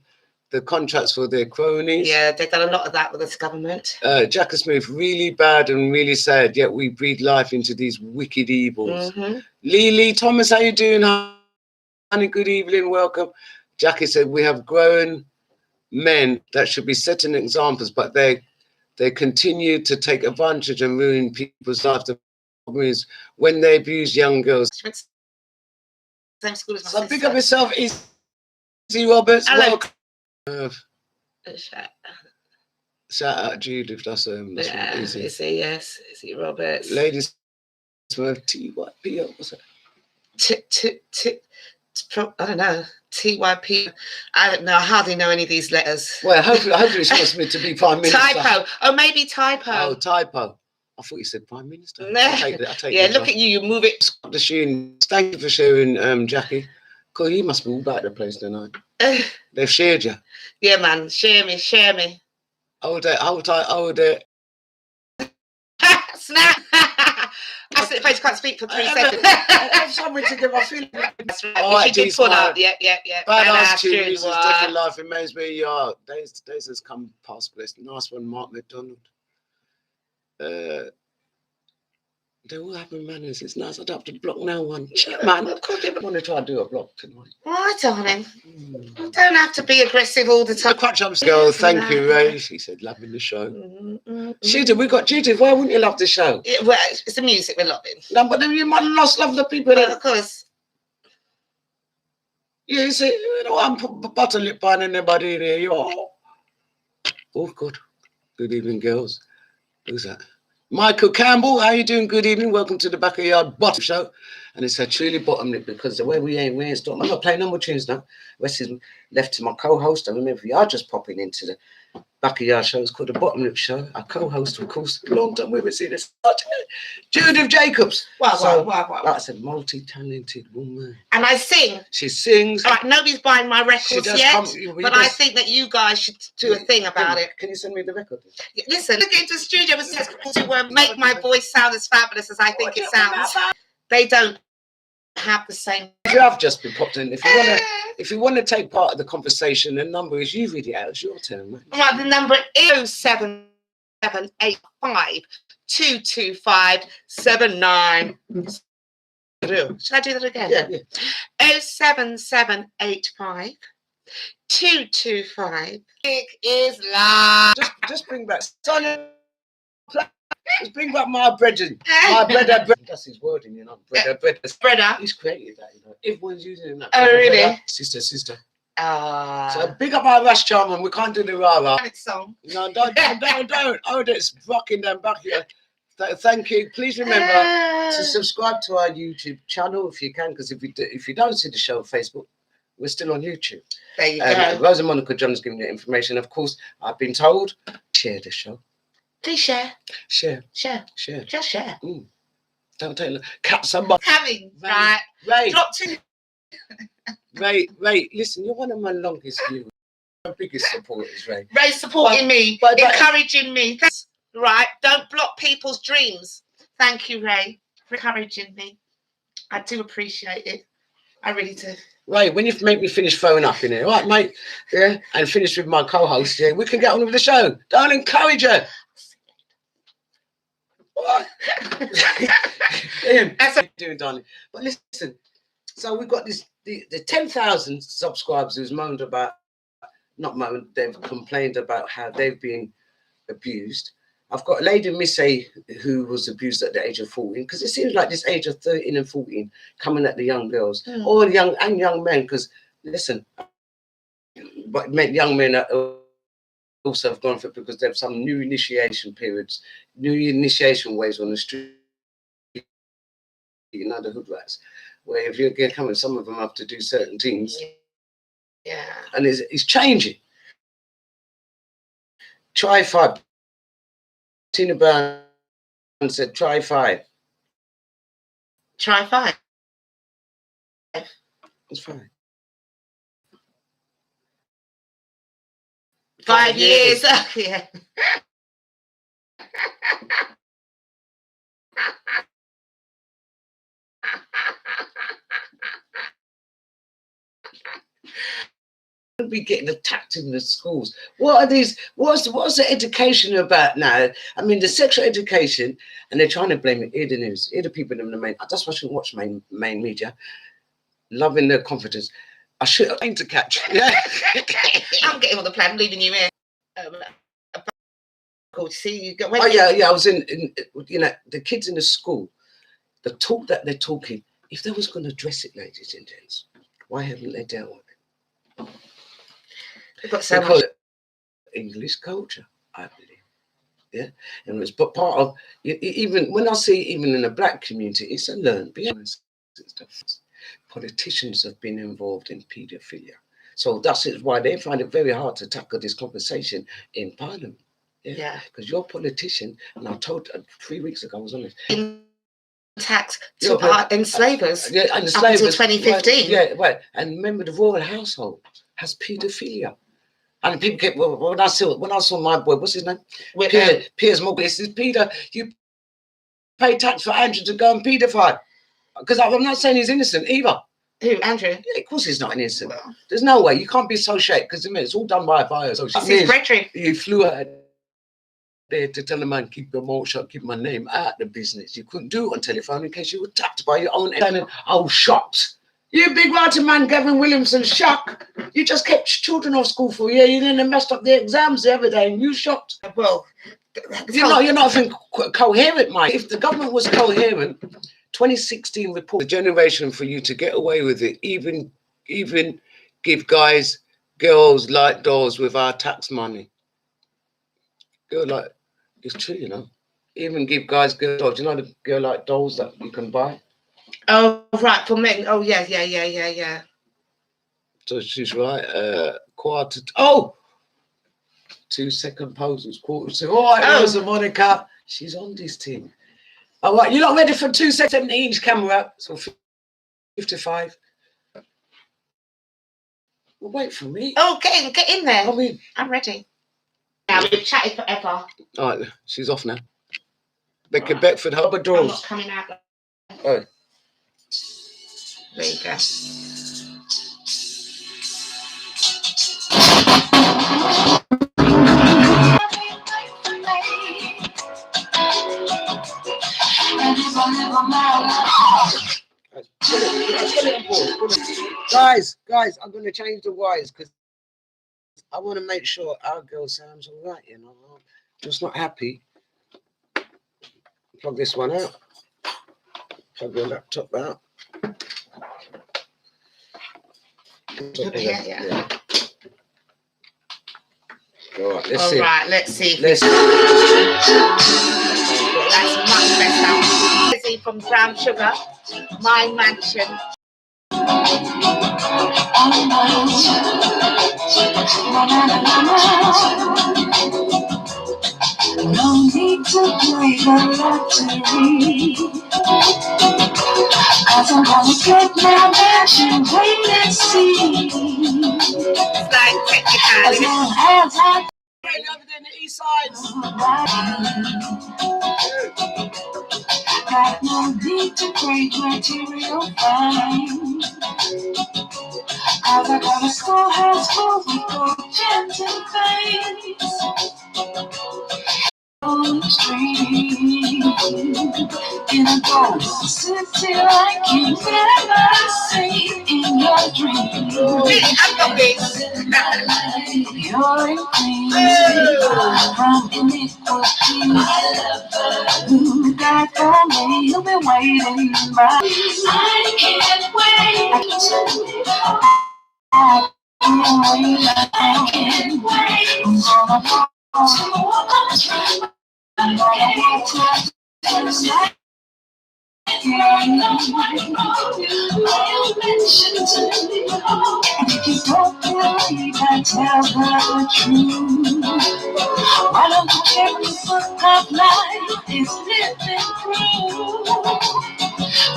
the contracts for their cronies. Yeah, they've done a lot of that with this government. Jackie Smith, really bad and really sad, yet we breathe life into these wicked evils. Lee Thomas, how you doing, honey? Good evening, welcome. Jackie said, we have grown men that should be setting examples, but they continue to take advantage and ruin people's lives. The problem is when they abuse young girls. Same school as my So sister. pick up yourself, Easy Roberts. Hello. Shout out Judith, that's Yeah, easy. Izzy Roberts. Ladies, TYP, what's that? I don't know. TYP. I don't know. I hardly know any of these letters. Well, hopefully she wants me to be Prime Minister. Typo. Oh, maybe typo. Oh, typo. I thought you said Prime Minister. No. I'll take Yeah, that look off. at you move it. Stop the shooting. Thank you for sharing, Jackie. Cool, you must be all about the place tonight. They've shared you. Yeah, man. Share me. Hold it. Snap. I said the face can't speak for 3 seconds. I have something to give. I feel That's right. All right, She did G pull Smile. out. Yeah. badass tune. Badass This is tune, definitely life. It reminds me, days has come past blessed. Nice one, Mark McDonald. They all have manners. It's nice. I don't have to block no one. Shit, man. I want to try and do a block tonight. All right, darling. You don't have to be aggressive all the time. Crutch up, girl. Thank you, Ray. She said, loving the show. Judith, we got Judith. Why wouldn't you love the show? Yeah, well, it's the music we're loving. No, but you might not love the people. Of course. Yeah, you see, you know, I'm bottom lip on anybody there. You are. Oh, good. Good evening, girls. Who's that? Michael Campbell, how you doing? Good evening. Welcome to the Backayard Bottom Show. And it's a truly bottom lip because the way we ain't stopping. I'm not playing no more tunes now. Rest is left to my co-host. And remember, if you are just popping into the Backayard Show, it's called the Bottom Lip Show. Our co-host, of course, long time we haven't seen this. Judith Jacobs. Wow. Like I said, multi-talented woman. And I sing. She sings. All right, nobody's buying my records yet, but I think that you guys should do a thing about it. Can you send me the record? Listen, look into the studio to make my voice sound as fabulous as I think it sounds. They don't have the same. You have just been popped in. If you want to take part of the conversation, the number is you read it out. It's your turn, man. Right, the number is 07785 225 79. Should I do that again? Yeah. 07785 225. It is live. Just bring back. Just bring back my brethren. My brother. That's his wording, you know. Brother. Brother. He's created that, you know. Everyone's using that. Oh, really? Brother, sister. So big up our Rush Charman. We can't do the rah-rah. Song. No, don't. Oh, that's rocking them back here. Thank you. Please remember to subscribe to our YouTube channel if you can, because if you don't see the show on Facebook, we're still on YouTube. There you go. Rosa Monica John is giving you information. Of course, I've been told, share the show. Please share. Share. Just share. Don't take it. Cut somebody. Having right. Ray. Drop to. Ray, listen, you're one of my longest viewers. My biggest supporters, Ray. Ray supporting me, encouraging me. Right. Don't block people's dreams. Thank you, Ray, for encouraging me. I do appreciate it. I really do. Ray, when you make me finish phone up in here, right, mate? Yeah, and finish with my co-host, yeah, we can get on with the show. Don't encourage her. What? That's what you're doing, darling. But listen, so we've got this the 10,000 subscribers who's they've complained about how they've been abused. I've got a lady, Miss A, who was abused at the age of 14, because it seems like this age of 13 and 14 coming at the young girls, or young men, because listen, but young men are also have gone for it because they have some new initiation periods, new initiation ways on the street, you know, the hood rats, where if you're coming, some of them have to do certain things. Yeah. And it's changing. Try 5. Tina Brown said, try 5. Try 5. It's fine. 5 years. Yeah. Be getting attacked in the schools. What are these? What's the education about now? I mean, the sexual education, and they're trying to blame it. Hear the news. Hear the people in the main. That's why I shouldn't watch main media. Loving their confidence. I should aim to catch. Yeah. I'm getting on the plan. I'm leaving you here. Cool to see you. Oh yeah. I was in you know, the kids in the school. The talk that they're talking. If they was going to address it, ladies and gents, why haven't they dealt with it? They've got so much English culture, I believe. Yeah, and it's but part of even when I see even in the black community, it's a learned behavior. Politicians have been involved in paedophilia, so that's why they find it very hard to tackle this conversation in Parliament. Yeah, because you're a politician, and I told 3 weeks ago I was on it. Tax to our enslavers, yeah, and the up until 2015. Right. And remember, the royal household has paedophilia. And people kept, well, when I saw my boy, what's his name? Piers Morgan. He says, Peter, you pay tax for Andrew to go and paedophile. Because I'm not saying he's innocent either. Who, Andrew? Yeah, of course he's not innocent. Well, there's no way. You can't be associated because it's all done by a bio. So you flew out there to tell the man, keep your mouth shut, keep my name out of the business. You couldn't do it on telephone in case you were tapped by your own and shocked. You big writing man, Gavin Williamson, shocked. You just kept children off school for a year. You then messed up the exams the other day, and you shocked. Well, you're not even coherent, Mike. If the government was coherent, 2016 report, the generation for you to get away with it, even give guys, girls like dolls with our tax money. Girl like, it's true, you know. Even give guys, girls dolls. You know the girl like dolls that you can buy? Oh, right, for men. Oh, yeah. So she's right. 2-second poses. 1/4 to. All right, there's a Monica. She's on this team. All right, you're not ready for 2 seconds. 70-inch camera. So 55. Well, wait for me. Oh, get in there. I mean, I'm ready. Now we've chatted forever. All right, she's off now. Becca Beckford, Hubbard Draws. I'm not coming out. Oh. There you go. Guys, I'm going to change the wires because I want to make sure our girl sounds all right, you know. I'm just not happy. Plug this one out. Plug your laptop out. Yeah. All right, let's all see. Right, let's see. Let's That's much better. Lizzie from Brown Sugar, My Mansion. No need to play the lottery, 'cause I'm gonna get my mansion, wait and see. It's like technicality. As long as I over there in the east side. got no need to create material fame, 'cause I got a schoolhouse full of gold gems and things. Street in a gold city like you never see in your dreams. Really, I'm not this. pure and clean, from iniquity. Who died for me? You've been waiting by. I can't wait. I can't wait. I'm gonna walk on the track. I'm gonna walk to the side. If you don't believe, I tell the truth. Why don't you check the book of life is living through?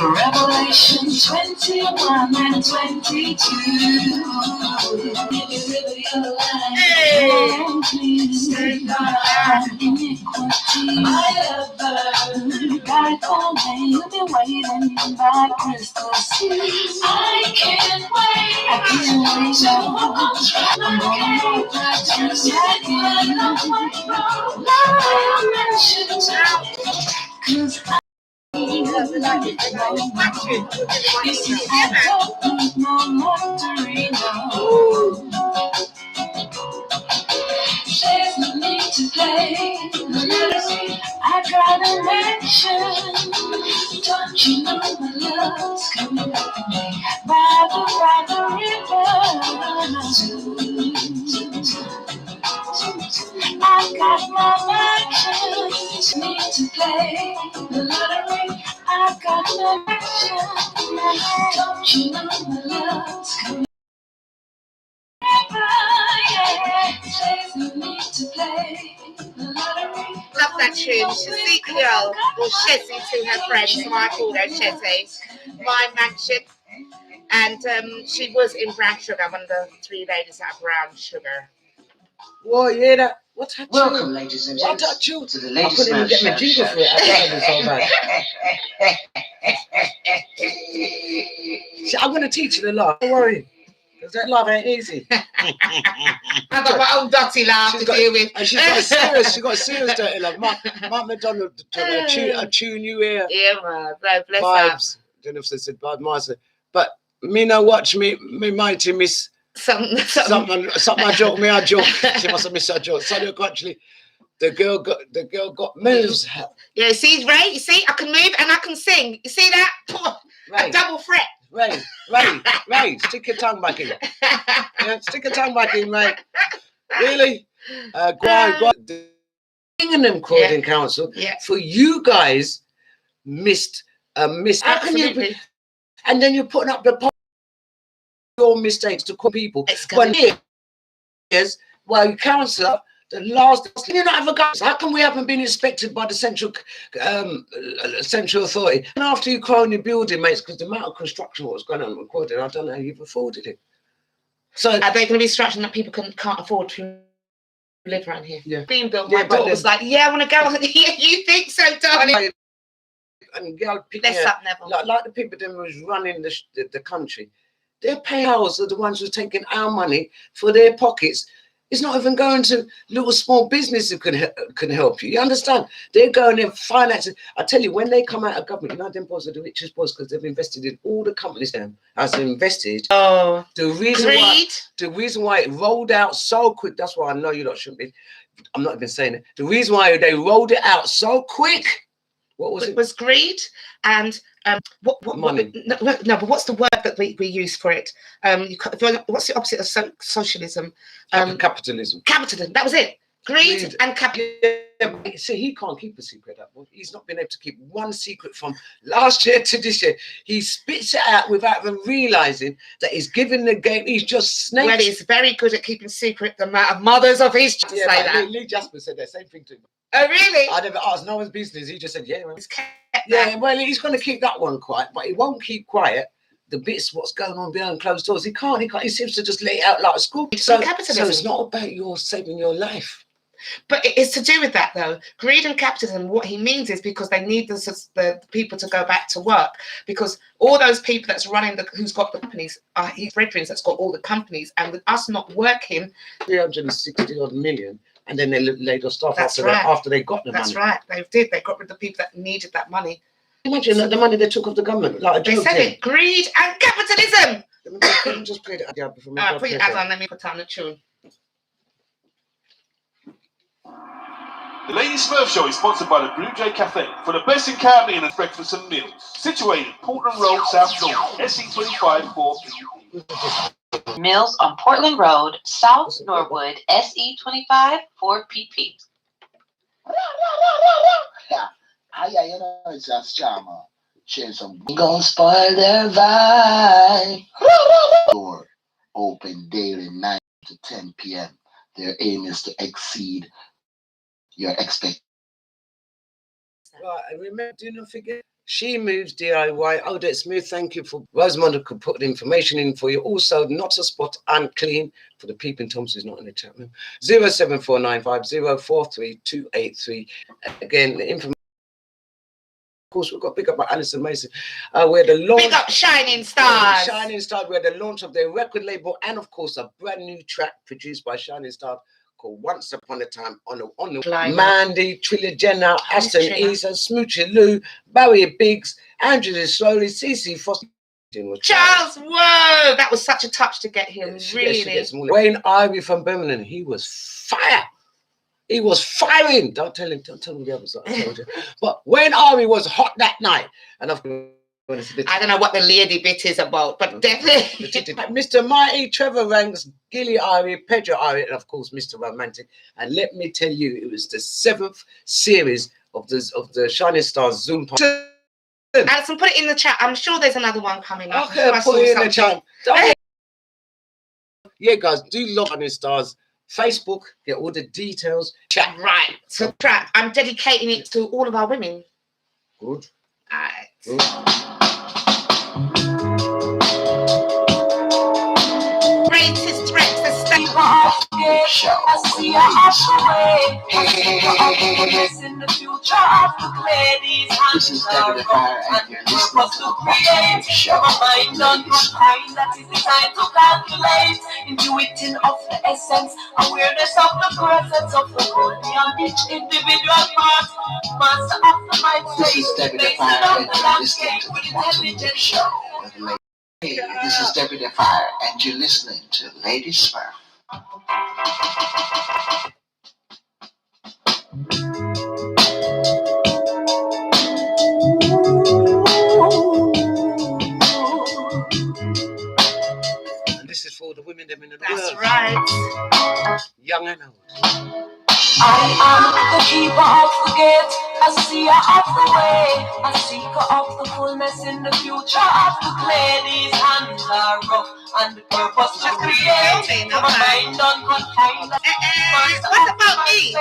Revelation 21 and 22. Hey. Please, from iniquity. My lover, God for me, you've been waiting by Christmas Eve. I can't wait. I can't wait. I'm gonna walk right to the second. Cause you see, I don't need no luxury, no. There's no need to play. I got a mansion. Don't you know my love's coming up to me by the river? I got my mansion. Need to play the lottery. I got my mansion. Don't you know my love's coming? Love that tune. Ezekiel, or Shezzy to her friends, so I call her Shezzy. My mansion. And she was in Brown Sugar, one of the three ladies at Brown Sugar. Whoa, yeah, that. What's that? Welcome, ladies and What gents, that tune? to the I Ladies couldn't even Smurf get my Show. jingle for it. I See, I'm going to teach you the laugh. Don't worry. Because that laugh ain't easy. I've got my own dirty laugh to deal with. And she's got a serious dirty laugh. Mark McDonald a tune you hear. Yeah, man. Bless Vibes. I don't know if they said bad master. But me now watch me mighty miss something I joke, me I joke. She must have missed her joke. So look, actually, the girl got moves. Yeah, see, Ray, you see, I can move and I can sing. You see that? Ray. A double threat. Ray, stick your tongue back in. Yeah, stick your tongue back in, Ray. Really? Go on. The Ingham Croydon Council. Yeah. For you guys missed. How can you? Absolutely. And then you're putting up your mistakes to call people. When years, well, you councillor, the last you not have a gun. How come we haven't been inspected by the central authority? And after you crown your building, mates, because the amount of construction what was going on recorded, I don't know how you've afforded it. So are they going to be instruction that people can't afford to live around here? Yeah. Being built, my daughter was like, "Yeah, I want to go." Yeah, you think so, darling? And girl, Bless up, Neville. Like the people that was running the country, their payouts are the ones who are taking our money for their pockets. It's not even going to little small businesses who can help you. You understand? They're going in finances. I tell you, when they come out of government, you know, them boys are the richest boys because they've invested in all the companies them as they invested. Oh, the reason why it rolled out so quick, that's why I know you lot shouldn't be. I'm not even saying it. The reason why they rolled it out so quick, what was it? It was greed and what money. No, but what's the word that we use for it? What's the opposite of socialism? Capitalism. Capitalism. That was it. Greed and capitalism. Yeah, see, he can't keep a secret. He's not been able to keep one secret from last year to this year. He spits it out without even realizing that he's giving the game. He's just snakes. Well, he's very good at keeping secret the amount of mothers of his. Yeah, say that. Lee Jasper said that same thing to him. Oh, really? I never asked. No one's business. He just said, "Yeah, well, He's kept yeah." Well, he's going to keep that one quiet, but he won't keep quiet the bits what's going on behind closed doors. He can't. He seems to just let it out like a school. So it's not about your saving your life. But it's to do with that, though. Greed and capitalism, what he means is because they need the people to go back to work. Because all those people that's running, who's got the companies, are his brethren that's got all the companies. And with us not working... 360 odd million. And then they laid off staff after they got the money. That's right. They did. They got rid of the people that needed that money. Imagine the money they took off the government. Like they said it. Greed and capitalism. Let me just play it. Put your ad on. Let me put on the tune. The Lady Smurf Show is sponsored by the Blue Jay Cafe for the best in Caribbean and breakfast and meals. Situated Portland Road, South North, SE25 4PP. Mills on Portland Road, South Norwood, SE25 4PP. Yeah, you know, it's a charmer. Share some. Gonna spoil their vibe. Door open daily 9 to 10 p.m. Their aim is to exceed your expectations. Right, and remember, do not forget, She Moves DIY. Oh, that's smooth. Thank you for Rosamond could put the information in for you. Also, Not a Spot Unclean for the peeping Thomas who's not in the chat room. 07495043283. Again, the information. Of course, we've got big up by Alison Mason. We're the launch. Big up Shining Stars. Shining Stars. We're the launch of their record label, and of course, a brand new track produced by Shining Stars called Once Upon a Time on the Mandy, Trilla Jenna, Aston Isa, Smoochie Lou, Barry Biggs, Andrew Slowly, CC Foster. Charles, whoa, that was such a touch to get him. Really. Wayne Ivey from Birmingham, he was fire. He was firing. Don't tell me the others. I told you. But Wayne Ivey was hot that night, and I've. I don't know what the lady bit is about, but definitely. Mr. Mighty, Trevor Ranks, Gilly Ivy, Pedro Ivy, and of course Mr. Romantic. And let me tell you, it was the 7th series of the Shining Stars Zoom party. Alison, put it in the chat. I'm sure there's another one coming up. Okay, put it in the chat. Yeah, guys, do log Shining Stars Facebook. Get all the details. Chat. Right. So, track. I'm dedicating it to all of our women. Good. All right. Good. Greatest threat to stay Show. I see her off the way. In the future of the ladies. This is Debbie the Fire, and you're listening to the Bottom Show. My mind unconfined, that is designed to calculate. Intuiting of the essence, awareness of the presence of the whole beyond each individual part. Master of the mind This is space, Debbie the facing Fire, up and the you're listening landscape to with the Bottom intelligence. Show. Hey, this is Debbie the Fire, and you're listening to Lady Smurf. And this is for the women them in the That's world. right. Young and old. I am the keeper of the gate, a seer of the way, a seeker of the fullness in the future of the clay. These hands are rough and the purpose to create. My mind unconfined. What about me?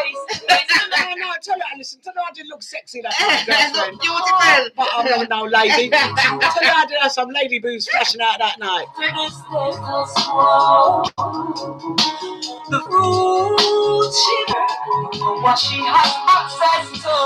No, tell her, Alison, tell her I didn't look sexy that night, girlfriend. Beautiful. But I'm not no lady. Tell her I did have some lady boobs flashing out that night. The fruit she what she has access to.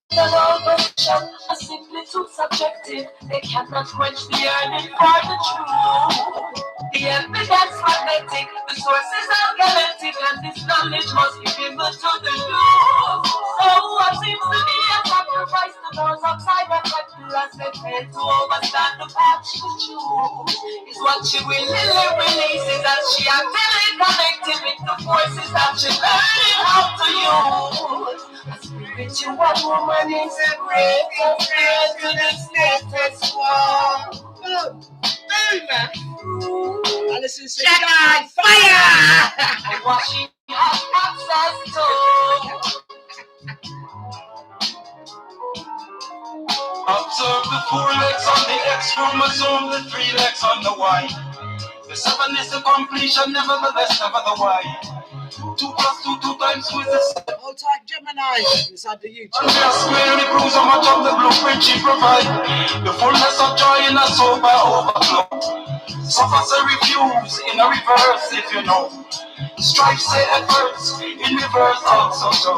The notion are simply too subjective. They cannot quench the yearning for the truth. The evidence magnetic, the sources are galactic, and this knowledge must be given to the youth. So what seems to be a sacrifice to those outside that factor as they fail to understand the path she choose is what she willingly releases as she actively connected with the forces that she learning how to use. A spiritual woman is a greatest threat to the status quo. Alison said, Shut on fire! And what she has access to. Observe the 4 legs on the X chromosome, the 3 legs on the Y. The 7 is the completion, nevertheless, never the Y. 2 plus 2, 2 times 2 is the 7. Hold tight, Gemini, inside the YouTube. And we are squarely proves how much of the blueprint she provide. The fullness of joy in a soul by overflow. Suffers a refuse in a reverse, if you know. Strife say efforts in reverse also so.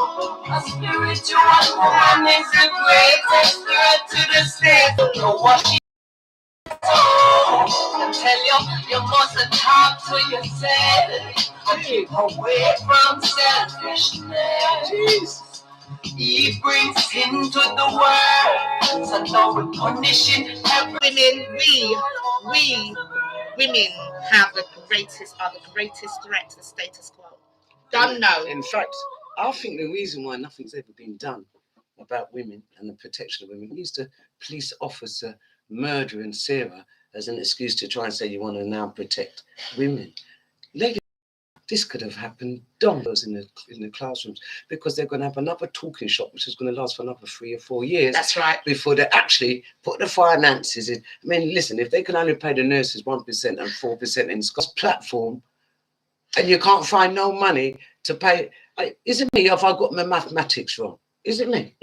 A spiritual woman is the greatest threat to the state. Know what she and tell you mustn't talk to yourself and keep away from selfishness. He brings sin to the world, so now we're punishing every Women have the greatest threat to the status quo. Don't know. In fact, I think the reason why nothing's ever been done about women and the protection of women, used to police officer murdering Sarah as an excuse to try and say you want to now protect women. Ladies, this could have happened dollars in the classrooms, because they're going to have another talking shop which is going to last for another 3 or 4 years. That's right. Before they actually put the finances in. I mean, listen, if they can only pay the nurses 1% and 4% in Scott's platform, and you can't find no money to pay, is it me? Have I got my mathematics wrong? Is it me?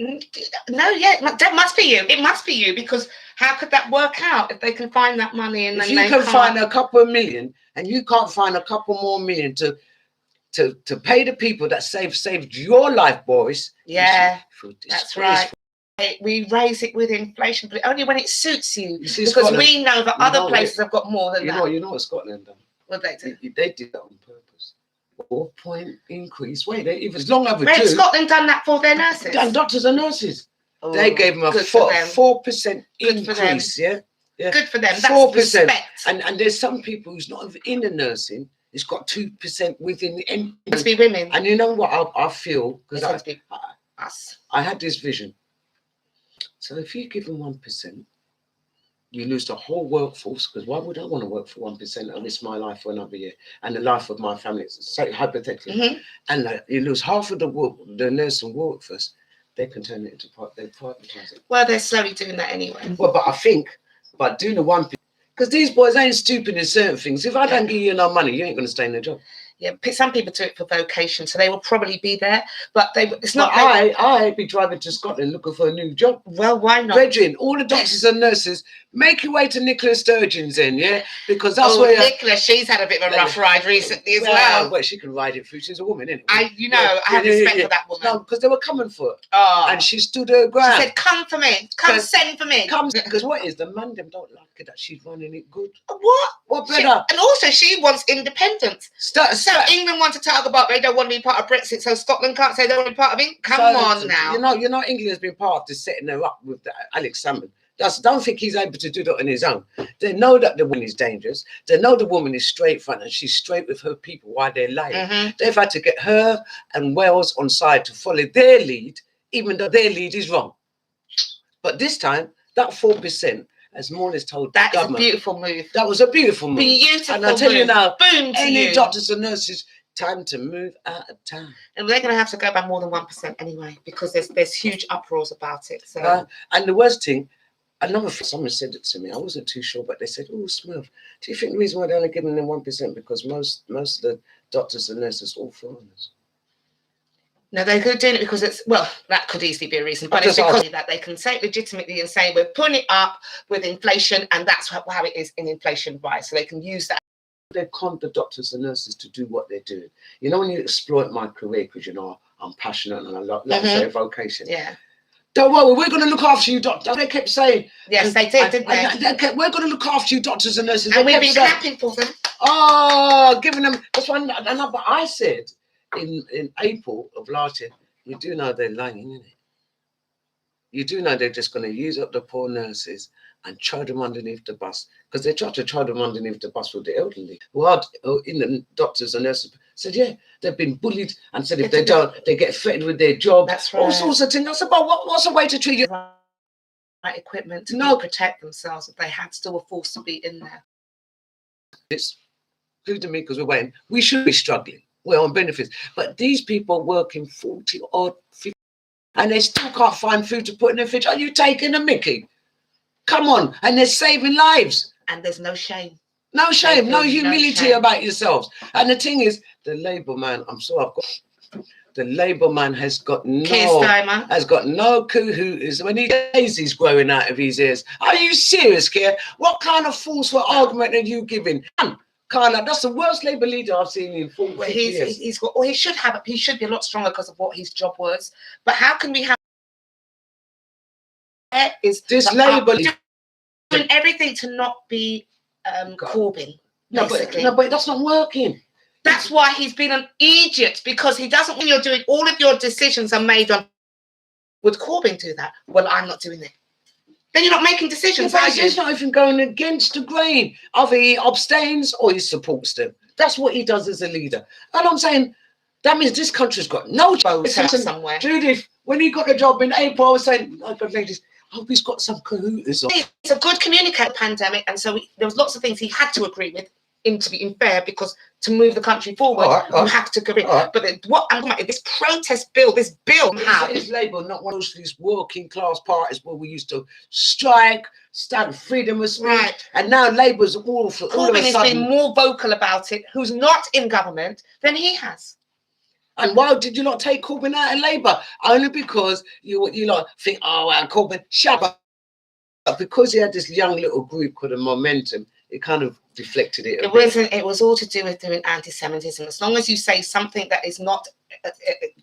No, yeah, that must be you. It must be you, because how could that work out if they can find that money and if then you can find a couple of million and you can't find a couple more million to pay the people that saved your life, boys? Yeah, that's right. We raise it with inflation, but only when it suits you. See, because Scotland, we know that other places have got more than that. You know what Scotland done? What they do? They did that on purpose. 4-point increase. Wait, it was long overdue. Right, Scotland done that for their nurses. And doctors and nurses. Oh, they gave them a 4% increase. Yeah, good for them. That's 4%. Respect. And there's some people who's not in the nursing. It's got 2% within the end. It must be women. And you know what I feel, because I had this vision. So if you give them 1%, you lose the whole workforce, because why would I want to work for 1% and risk my life for another year and the life of my family, say hypothetically, and you lose half of the nursing workforce. They can turn it into they privatize it. Well, they're slowly doing that anyway. Well, but I think by doing the 1%, because these boys ain't stupid in certain things. If I don't give you no money, you ain't going to stay in the job. Yeah, some people do it for vocation, so they will probably be there, but it's not. I'd be driving to Scotland looking for a new job. Well, why not? Brethren, all the doctors and nurses, make your way to Nicola Sturgeon's in, yeah, because that's where Nicola, she's had a bit of a rough ride recently as well. Well, she can ride it through. She's a woman, isn't it? I have respect for that woman. No, because they were coming for it. Oh, and she stood her ground. She said, "Come for me, send for me." Because what is the man them don't like it that she's running it good. What better? And also, she wants independence. So England want to talk about they don't want to be part of Brexit, so Scotland can't say they want to be part of it. Come on now. You know, England has been part of this setting her up with Alex Salmond. Don't think he's able to do that on his own. They know that the woman is dangerous. They know the woman is straight front and she's straight with her people while they're lying. They've had to get her and Wales on side to follow their lead, even though their lead is wrong. But this time, that 4%, as Morley's told that the government, is a beautiful move. That was a beautiful move. Beautiful. And I tell you now, boom to any doctors and nurses, time to move out of town. And they're going to have to go by more than 1% anyway, because there's huge uproars about it. So and the worst thing, someone said it to me. I wasn't too sure, but they said, "Oh, Smurf, do you think the reason why they're only giving them 1% because most of the doctors and nurses are all foreigners?" No, they're doing it because that could easily be a reason, but it's because that they can say it legitimately and say we're putting it up with inflation, and that's how it is in inflation rise. So they can use that. They con the doctors and nurses to do what they're doing. You know, when you exploit my career because I'm passionate and I love their vocation. Yeah. Don't worry, we're going to look after you, doctor. They kept saying. Yes, they did, didn't they? We're going to look after you, doctors and nurses. And we've been clapping for them. Oh, giving them. That's one. But I said in April of last year, you do know they're lying, innit? You do know they're just going to use up the poor nurses and throw them underneath the bus, because they tried to throw them underneath the bus with the elderly. Well, in the doctors and nurses said, yeah, they've been bullied and said if they don't, they get threatened with their job. That's right. All sorts of things. That's about what's a way to treat you? Right equipment to protect themselves if they had still were forced to be in there. It's food to me because we're waiting. We should be struggling. We're on benefits, but these people working 40 or 50, and they still can't find food to put in their fridge. Are you taking a mickey? Come on, and they're saving lives. And there's no shame. No shame, no humility about yourselves. And the thing is, the Labour man, the Labour man has got no clue who is, when he says he's growing out of his ears. Are you serious, Keir? What kind of forceful argument are you giving? That's the worst Labour leader I've seen in 40 years. He should be a lot stronger because of what his job was. But how can we have this Labour doing everything to not be Corbyn? No, but that's not working. That's why he's been an idiot, because he doesn't. When you're doing all of your decisions are made on. Would Corbyn do that? Well, I'm not doing it. Then you're not making decisions. He's not even going against the grain. Either he abstains or he supports them. That's what he does as a leader. And I'm saying, That means this country's got no job somewhere. Judith, when he got a job in April, I was saying, oh God, ladies, I hope he's got some cahooters on. He's a good communicator pandemic, and so there was lots of things he had to agree with, to be fair, because to move the country forward, you have to agree. But what I'm talking about, this protest bill, this bill is Labour not one of these working class parties where we used to strike, stand freedom of speech, and now Labour's all of a Corbyn has sudden been more vocal about it, who's not in government, than he has. And why did you not take Corbyn out of Labour? Only because you lot think, oh, well, Corbyn, shut up. But because he had this young little group called the Momentum, it kind of deflected it. It was all to do with doing anti-Semitism. As long as you say something that is not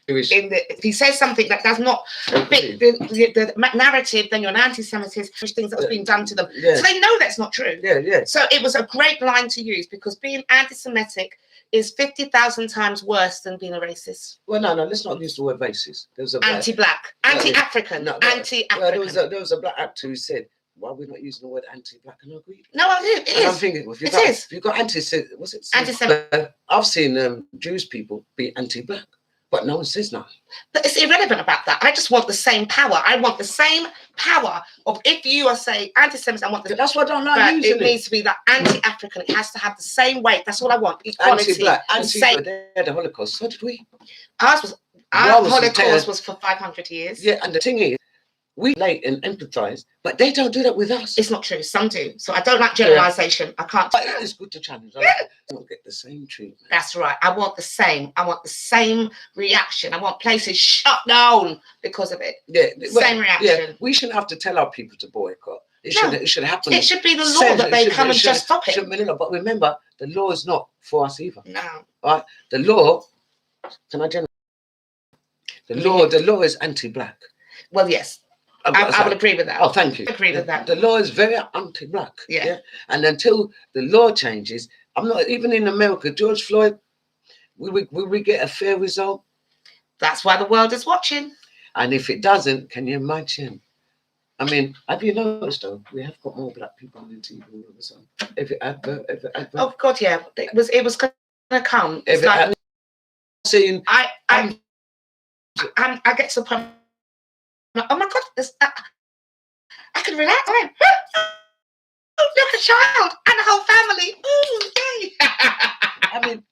if he says something that does not fit the narrative, then you're an anti-Semitist. Things that was being done to them, so they know that's not true. So it was a great line to use, because being anti-Semitic is 50,000 times worse than being a racist. Well, no, let's not use the word racist. There was a anti-black, anti-African, anti-African. There was a black actor who said, why are we not using the word anti-black? And I agree. No, I do. It is. I'm thinking, if you've got anti-Semitic, I've seen Jewish people be anti-black, but no one says nothing. But it's irrelevant about that. I just want the same power. I want the same power of, if you are saying anti-Semitic, I want the. That's what I don't like using it. Needs to be that anti-African. It has to have the same weight. That's what I want. Equality. Anti-black, they had the Holocaust. So did we. Our Holocaust was for 500 years. Yeah, and the thing is, we relate and empathise, but they don't do that with us. It's not true. Some do. So I don't like generalisation. I can't. But it's good to challenge. I don't get the same treatment. That's right. I want the same. I want the same reaction. I want places shut down because of it. Same reaction. Yeah, we shouldn't have to tell our people to boycott. It should happen. It should be the law that they come and just stop it. But remember, the law is not for us either. No. Right? The law. Can I generalize? The law is anti-black. Well, yes. I would agree with that. Oh, thank you. I agree with that. The law is very anti-black. Yeah. And until the law changes, I'm not even in America. George Floyd, will we get a fair result? That's why the world is watching. And if it doesn't, can you imagine? I mean, have you noticed though? We have got more black people on the TV all of a sudden. Every advert. Oh God, yeah. It was gonna come. It's like seeing. I get to the point. Oh my God, I can relax. Oh, look, a child and a whole family. Ooh, yay. I mean,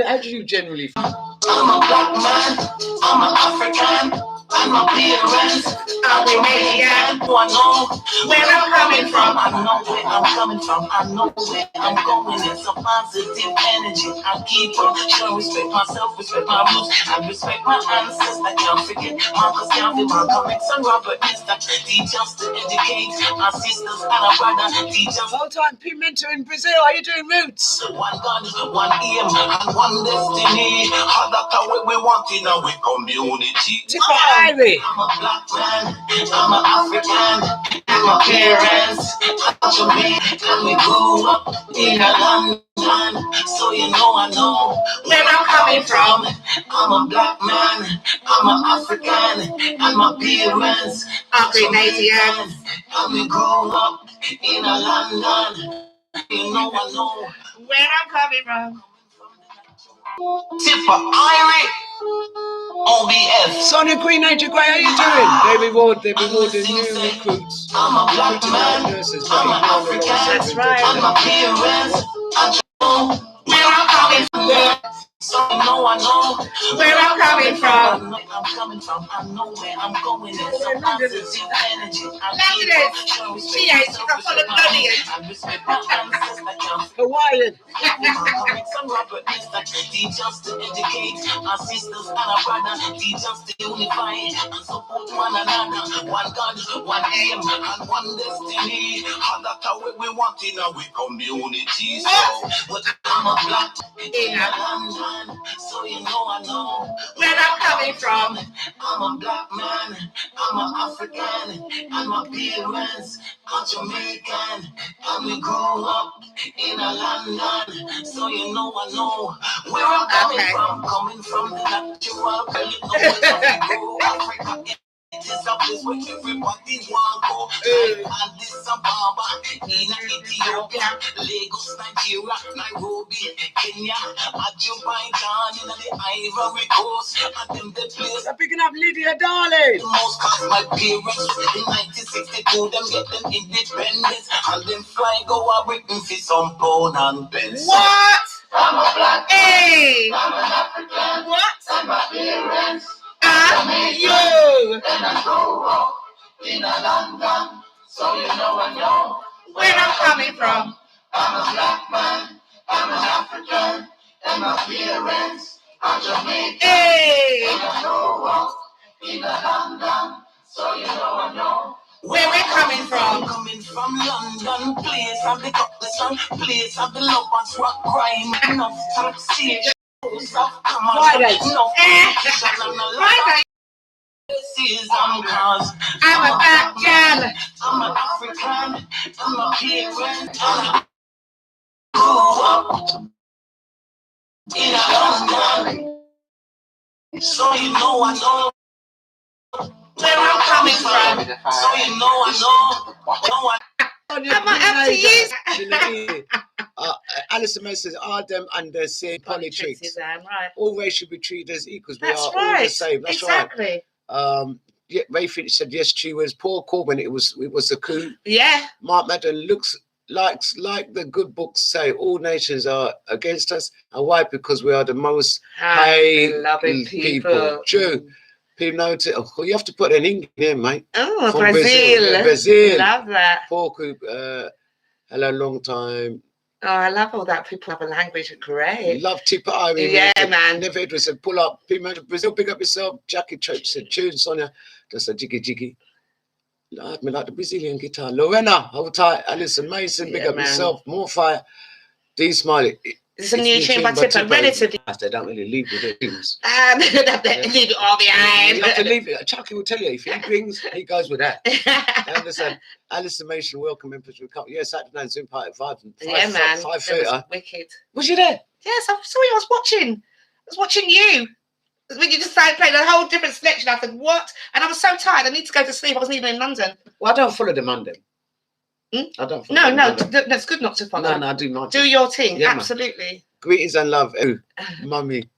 how do you generally feel? I'm a black man, I'm an African, I'm a parent, I'm a Jamaican. I know where I'm coming from, I know where I'm coming from, I know where I'm going. It's a positive energy. I keep on showing respect myself, respect my roots, and respect my ancestors. I can't forget Marcus Garvey, Malcolm X, and Robert Nesta. Teach us to educate our sisters and our brothers. Teach us. Hold on, Pimento in Brazil. How you doing, Roots? One God, one aim, and one destiny. That's how we want in our community. I'm a black man, I'm an African, and my parents, and we grew up in a London, so you know I know where I'm coming from. I'm a black man, I'm an African, and my parents are Canadian, and we grew up in a London, you know I know where I'm coming from. Tipper Irie OBF. Sonia Queen, Angel Gray, how you doing? They reward the new recruits. I'm a black man, I'm an African. That's right. I'm a parents. I know where I'm coming from. So I know where I'm coming from. I'm coming from. I know where I'm going. It's a positive energy. She ain't. She's a full of Hawaiian. Teach us to educate our sisters and our brothers. Teach us to unify and support one another. One God, one aim, and one destiny. And that's how we want in our community. So, but I'm a black in a land. So you know I know where I'm coming from. I'm a black man, I'm an African, and my parents are Jamaican, and we grew up in a London. So you know I know where I'm coming from the natural. You know where we grew Africa It is a place where everybody want go. Addis Ababa, in Ethiopia, Lagos, Nigeria, Nairobi, Kenya, Azerbaijan, in the Ivory Coast, and in the place. I'm picking up Lydia, darling. Most cause my parents in 1962, them get them independence, and them fly go a Britain for some pound and pence. What? I'm a black Hey. I'm an African. What? And my parents You. and I grow up in a London, so you know I know Where I'm coming from. I'm a black man, I'm an African, and my parents are Jamaican. Hey. And I grow up in a London, so you know I know Where we're coming I'm from. coming from London, place of the cutlass and place of the lovers, rock crime, enough taxation. Friday. Friday. I'm a black gal. I'm an African, I'm a parent, and I grew up in a London, so you know I know Where I'm coming from. so you know I I'm not up to you. Alison May says, are them under same politics? Right. All race should be treated as equals. We That's are right. all the same. That's exactly. right. Yeah, Ray Finch said yes, she was. Paul Corbyn, it was a coup. Yeah. Mark Madden looks like the good books say, all nations are against us. And why? Because we are the most loving people. True. People know it. Oh, you have to put an English name, mate. Oh, From Brazil. Yeah, Brazil. Love that. Paul Coop, hello, long time. Oh, I love all that. People have a language. Great. Love Tipper Irene. Yeah, man. Never Edward said, pull up. People Brazil, pick up yourself. Jackie Church said, tune, Sonia. Just a jiggy jiggy. Me like the Brazilian guitar. Lorena, hold tight. Alison Mason, pick up yourself. More fire. D Smiley. It's a new tune by Tipper. Relatively. They don't really leave with their tunes. Leave it all behind. You have to leave it. Chucky will tell you if he brings, he goes with that. I understand. Alison Mason, welcome in. Yeah, Saturday night Zoom party 5. Yeah, man. 5:30. Wicked. Was you there? Yes, I saw you. I was watching. I was watching you. When you decided to play a whole different selection, I said, what? And I was so tired. I need to go to sleep. I wasn't even in London. Well, I don't follow the Monday. I don't follow No, that's good not to follow. No, I do not. Do your thing. Yeah, absolutely. Man. Greetings and love. Mummy.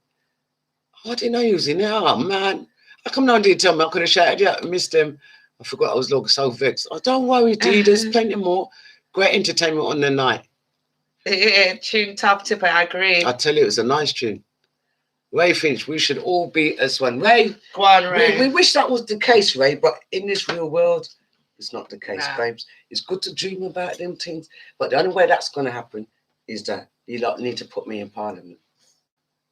I didn't know you was in there. Oh, man. How come no one didn't tell me? I could have shouted you out. I missed them. I forgot I was so vexed. Oh, don't worry, D. There's plenty more. Great entertainment on the night. Yeah, tune top Tipper. I agree. I tell you, it was a nice tune. Ray Finch, we should all be as one. Ray, go on, Ray. We wish that was the case, Ray, but in this real world, it's not the case, babes. It's good to dream about them things, but the only way that's going to happen is that you lot need to put me in Parliament.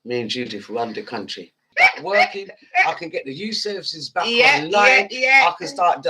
Me and Judith run the country. Working, I can get the youth services back online. I can start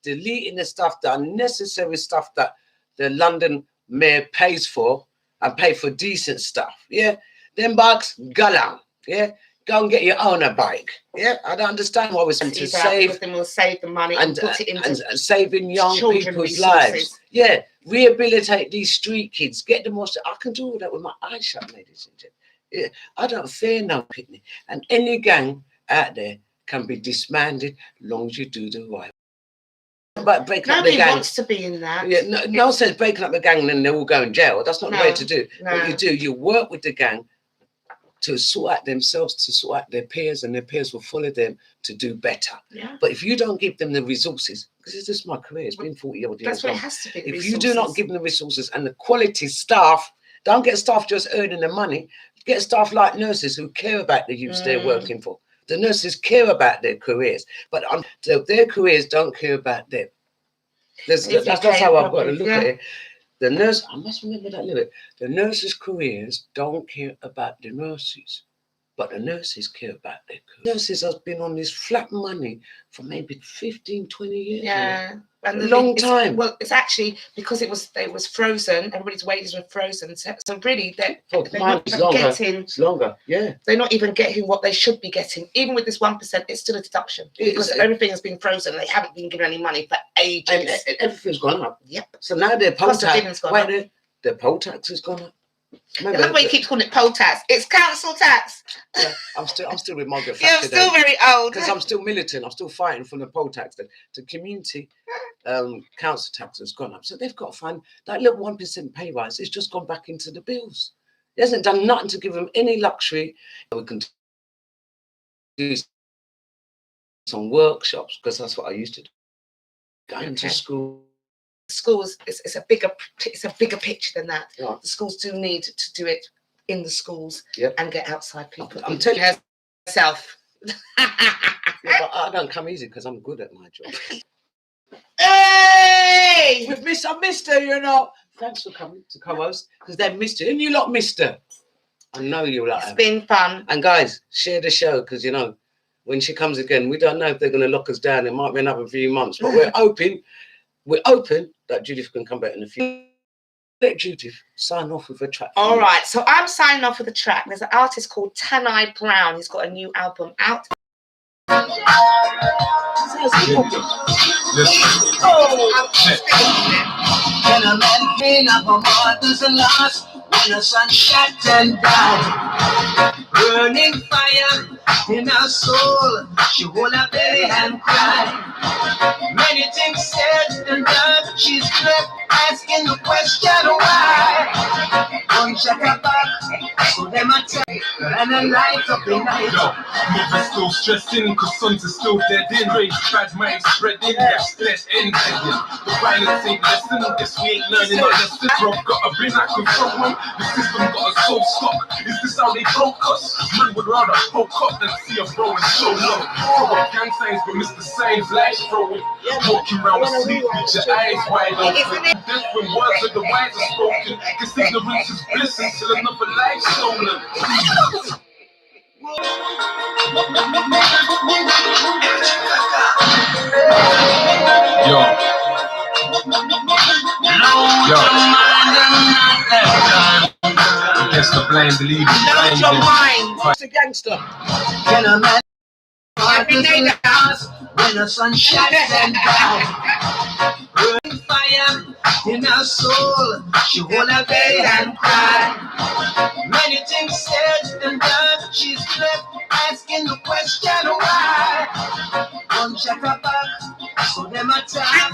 deleting the stuff, the unnecessary stuff that the London mayor pays for and pay for decent stuff. Yeah. Them bucks, go down. Yeah, go and get your own a bike. Yeah, I don't understand why we're supposed to save. Then we'll save the money and put it into and saving young people's lives. Yeah, rehabilitate these street kids. Get them off. I can do all that with my eyes shut, ladies and gentlemen. Yeah, I don't fear no picnic. And any gang out there can be disbanded as long as you do the right. But breaking up the gang. Nobody wants to be in that. Yeah, no one says breaking up the gang and then they all go in jail. That's not the way to do. What you do, you work with the gang to sort out themselves, to sort out their peers, and their peers will follow them to do better. Yeah. But if you don't give them the resources, because this is my career, it's been 40 odd years. That's what it has to be. If you do not give them the resources and the quality staff, don't get staff just earning the money. Get staff like nurses who care about the youths they're working for. The nurses care about their careers, but their careers don't care about them. That's how I've got to look at it. The nurse, I must remember that lyric. The nurses' careers don't care about the nurses, but the nurses care about their careers. Nurses have been on this flat money for maybe 15, 20 years. Yeah. And a long time. Well, it's actually because it was frozen. Everybody's wages were frozen. So really, they're not getting. It's longer. Yeah. They're not even getting what they should be getting. Even with this 1%, it's still a deduction because everything has been frozen. They haven't been given any money for ages. And everything's gone up. Yep. So now their poll tax. Their poll tax has gone up. I love why you keep calling it poll tax. It's council tax. Yeah, I'm still with Margaret You're Thatcher. still very old. Because I'm still militant. I'm still fighting for the poll tax. The community council tax has gone up. So they've got to find that little 1% pay rise. It's just gone back into the bills. It hasn't done nothing to give them any luxury. We can do some workshops, because that's what I used to do. Going to school. Schools, it's a bigger picture than that. Yeah. The schools do need to do it in the schools and get outside people. I'm telling you herself. Yeah, but I don't come easy because I'm good at my job. Hey! I missed her, you know. Thanks for coming to co-host, because they missed you. And you lot missed her. I know you lot. It's been fun. And guys, share the show, because, you know, when she comes again, we don't know if they're going to lock us down. It might be another few months, but we're open that Judith can come back in a few. Let Judith sign off with a track. All right, so I'm signing off with a track. There's an artist called Tanai Brown. He's got a new album out. Can a man clean up a mother's loss when the sun shut and died? Burning fire in her soul, she hold her belly and cry. Many things said and done, she's left asking the question why. One check her back, so them attack and a light up in night. Yo, never still stressing, cause sons are still dead in. Rage, bad minds spreading, that's less ending. The violence ain't lesson, this we ain't learning our lesson. Bro, gotta bring that control home, the system got us so stuck. Is this how they broke us? Man would rather poke up than see a bro and show love. Throw up gang signs, but miss the signs, like throwing. Walking around with sleep with your eyes wide open. Death when words of the wise are spoken, cause ignorance is bliss until another life stolen. I guess the blind believe in blind. Your mind. It's a gangster. Can a man the house when the sun shines and down? Burning fire in her soul, she hold her belly and cry. Many things said and done, she's left asking the question why. Don't check her back, so them attack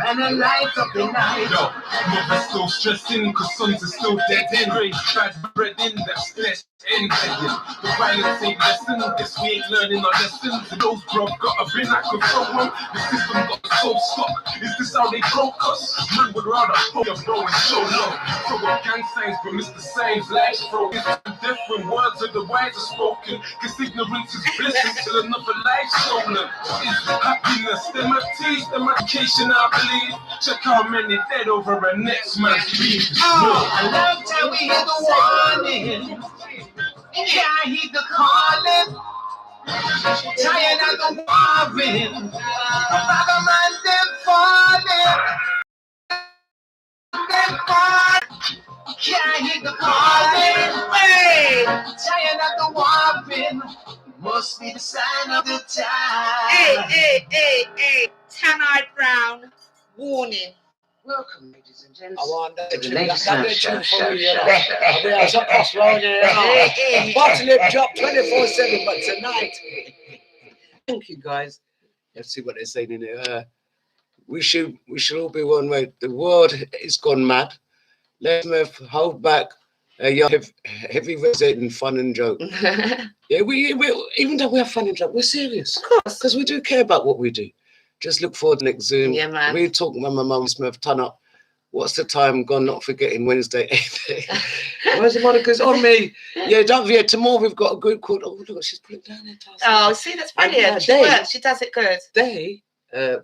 and a light up in night. Yo, never still stressing, cause sons are still dead in. Rage, bad bread in, that's less ending. The violence ain't lesson, this we ain't learning our lessons. Those bro gotta bring that control home, the system got us so stuck. Is this how they broke us? Man would rather hold your bro and show love. Throw up gang signs, but miss the signs, like throw. It's death when words of the wise are spoken, cause ignorance is bliss until another life stolen. Is happiness, them a tease, them education I believe. Check how many dead over a next man's beef. I love how we hear the warning, can't heed the calling. Tired of the warring, father man them falling. Them falling, can't heed the calling. Hey, tired of the warring, must be the sign of the time. Hey, Tanai Brown, warning. Welcome, ladies and gents. I want that to the tune. Ladies That Smurf tune show. for me, you know. Bottle lip drop 24/7, but tonight, thank you guys. Let's see what they're saying in there. We should all be one way. The world is gone mad. Let's hold back. Heavy resident fun and joke. Yeah, we even though we have fun and joke, we're serious. Of course, because we do care about what we do. Just look forward to next Zoom. Yeah, man. We talk about my mum, Smurf, turn up. What's the time gone? Not forgetting Wednesday, 8. Where's the Monica's on me? Yeah, don't forget. Tomorrow we've got a group called. Oh look, she's put it down there. Oh, see, that's brilliant. She works. She does it good. They were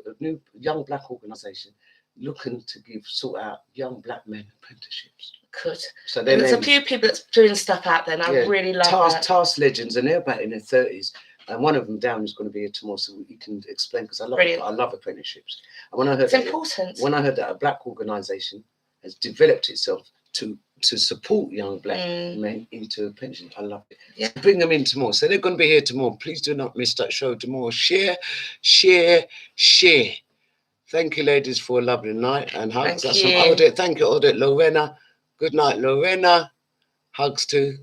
a new young black organisation looking to sort out young black men apprenticeships. Good. So there's a few people that's doing stuff out there, and I really love that. Task legends, and they're about in their 30s. And one of them down is going to be here tomorrow, so you can explain, because I love apprenticeships. And when I heard important. When I heard that a black organisation has developed itself to support young black men into apprenticeship, I love it. Yeah. So bring them in tomorrow. So they're going to be here tomorrow. Please do not miss that show tomorrow. Share. Thank you, ladies, for a lovely night and hugs. Thank you. Thank you, Odette. Lorena, Good night, Lorena. Hugs too.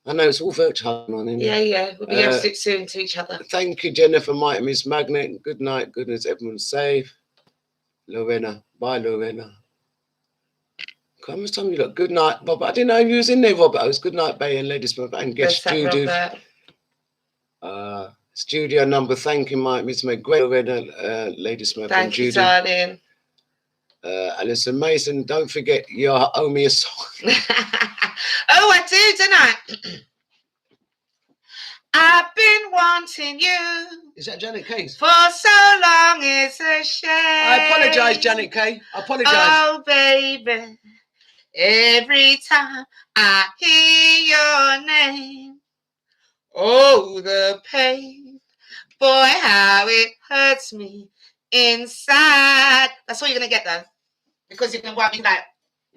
I know it's all virtual on in Yeah, yeah. We'll be able to sit soon to each other. Thank you, Jennifer, Mike, Miss Magnet. Good night. Goodness, everyone's safe. Lorena. Bye, Lorena. How much time you got? Good night, Bob. I didn't know you was in there, Robert. It was good night, Bay and Lady Smurf and guest Judith. Studio number. Thank you, Mike, Miss Meg. Lorena, Lady Smurf and Judith. Thank you, darling. Alison Mason, don't forget you owe me a song. Oh, I do, don't I? I've been wanting you. Is that Janet Case? For so long, it's a shame. I apologise, Janet Kay. I apologise. Oh, baby, every time I hear your name, oh, the pain, boy, how it hurts me inside. That's all you're gonna get, though, because you're gonna want me like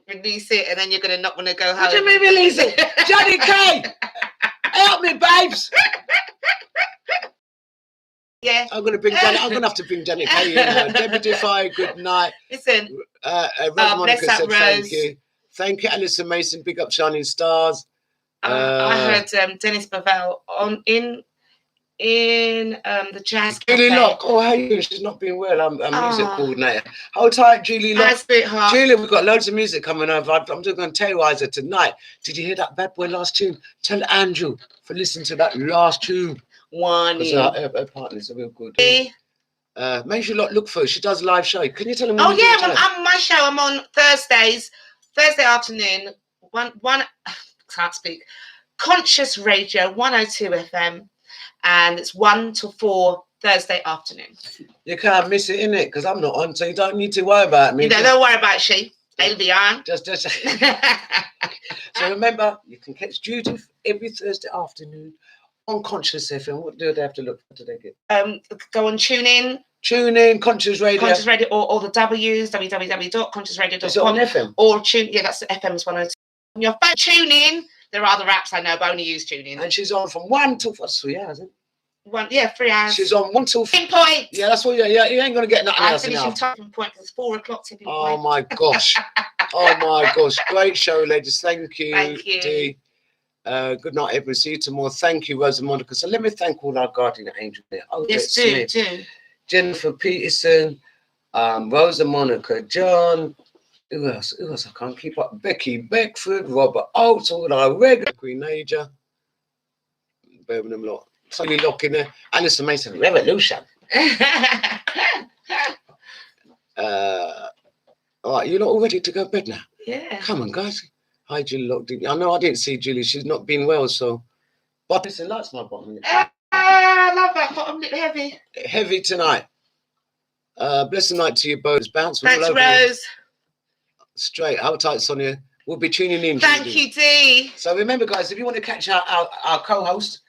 release it, and then you're gonna not want to go home. What do you mean release it, Janet Kay? Help me, babes. Yeah. I'm gonna have to bring Janet Kay in now. Deputy Fire, good night. Listen. Monica bless said up, thank you. Thank you, Alison Mason. Big up Shining Stars. I heard Dennis Bavell in the jazz Julie cafe. Locke. Oh, how you doing? She's not been well. I'm music coordinator. Hold tight, Julie Locke. Hi, sweetheart. Julie, we've got loads of music coming over. I'm just going to terrorise her tonight. Did you hear that bad boy last tune? Tell Andrew for listening to that last tune. Her partners are real good. Make sure you look for her. She does a live show. Can you tell them? Oh yeah, I'm my show. I'm on Thursday afternoon. One can't speak. Conscious Radio 102 FM, and it's 1 to 4 Thursday afternoon. You can't miss it, innit? Because I'm not on, so you don't need to worry about me. You know, don't worry about she. It'll be on. Just. So remember, you can catch Judith every Thursday afternoon on Conscious FM. What do they have to look for? What do they get? Go on TuneIn. TuneIn, Conscious Radio. Conscious Radio, or the W's, www.consciousradio.com. Is it on FM? Or tune, yeah, that's the FM's 102. On your phone, TuneIn. There are other apps I know, but I only use TuneIn. And she's on from 1 till 3 hours, isn't it? 3 hours. She's on 1 till 10 points. Yeah, that's what. Yeah, you ain't gonna get nothing else. I finish in tipping point because it's 4 o'clock tipping point. Oh my gosh! Oh my gosh! Great show, ladies. Thank you. Thank you. Dee. Good night, everyone. See you tomorrow. Thank you, Rosa Monica. So let me thank all our guardian angels there. Yes, do. Jennifer Peterson, Rosa Monica, John. Who else? I can't keep up. Becky Beckford, Robert Oates, all our regular Queen Aja. Birmingham lot. Solly Lock in there. Alison Mason, Revolution. All right, you're not all ready to go to bed now? Yeah. Come on, guys. Hi, Julie Lock. I know I didn't see Julie. She's not been well, so. But listen, that's my bottom lip. I love that bottom lip heavy. Heavy tonight. Blessed night to you both. Bounce all Thanks, over Rose. you. Straight. Hold tight, Sonia. We'll be tuning in. Thank you, Dee. So remember, guys, if you want to catch our co-host,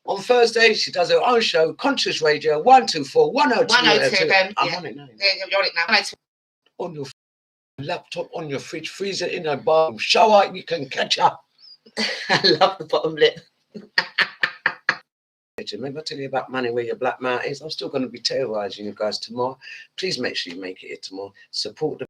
on Thursday, she does her own show, Conscious Radio, 124 102. 102 then. I'm on it now. Yeah, you're on it now. 102. On your laptop, on your fridge, freezer, in a bathroom, shower, you can catch up. I love the bottom lip. Remember I tell you about money where your black mouth is? I'm still going to be terrorizing you guys tomorrow. Please make sure you make it here tomorrow. Support the.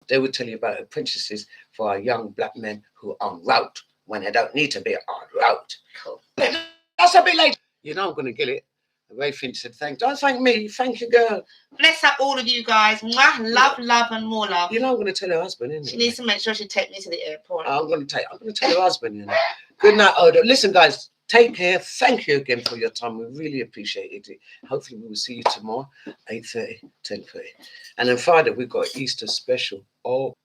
They will tell you about apprentices for our young black men who are en route when they don't need to be en route. Cool. That's a bit late. You know I'm going to get it. Ray Finch said, don't thank me. Thank you, girl. Bless up all of you guys. Mwah. Love, and more love. You know I'm going to tell her husband, isn't it? She needs to make sure she take me to the airport. I'm going to tell her husband, you know. Good night, Odo. Listen, guys. Take care. Thank you again for your time. We really appreciate it. Hopefully, we will see you tomorrow, 8:30, 10:30. And then Friday, we've got Easter special. Oh,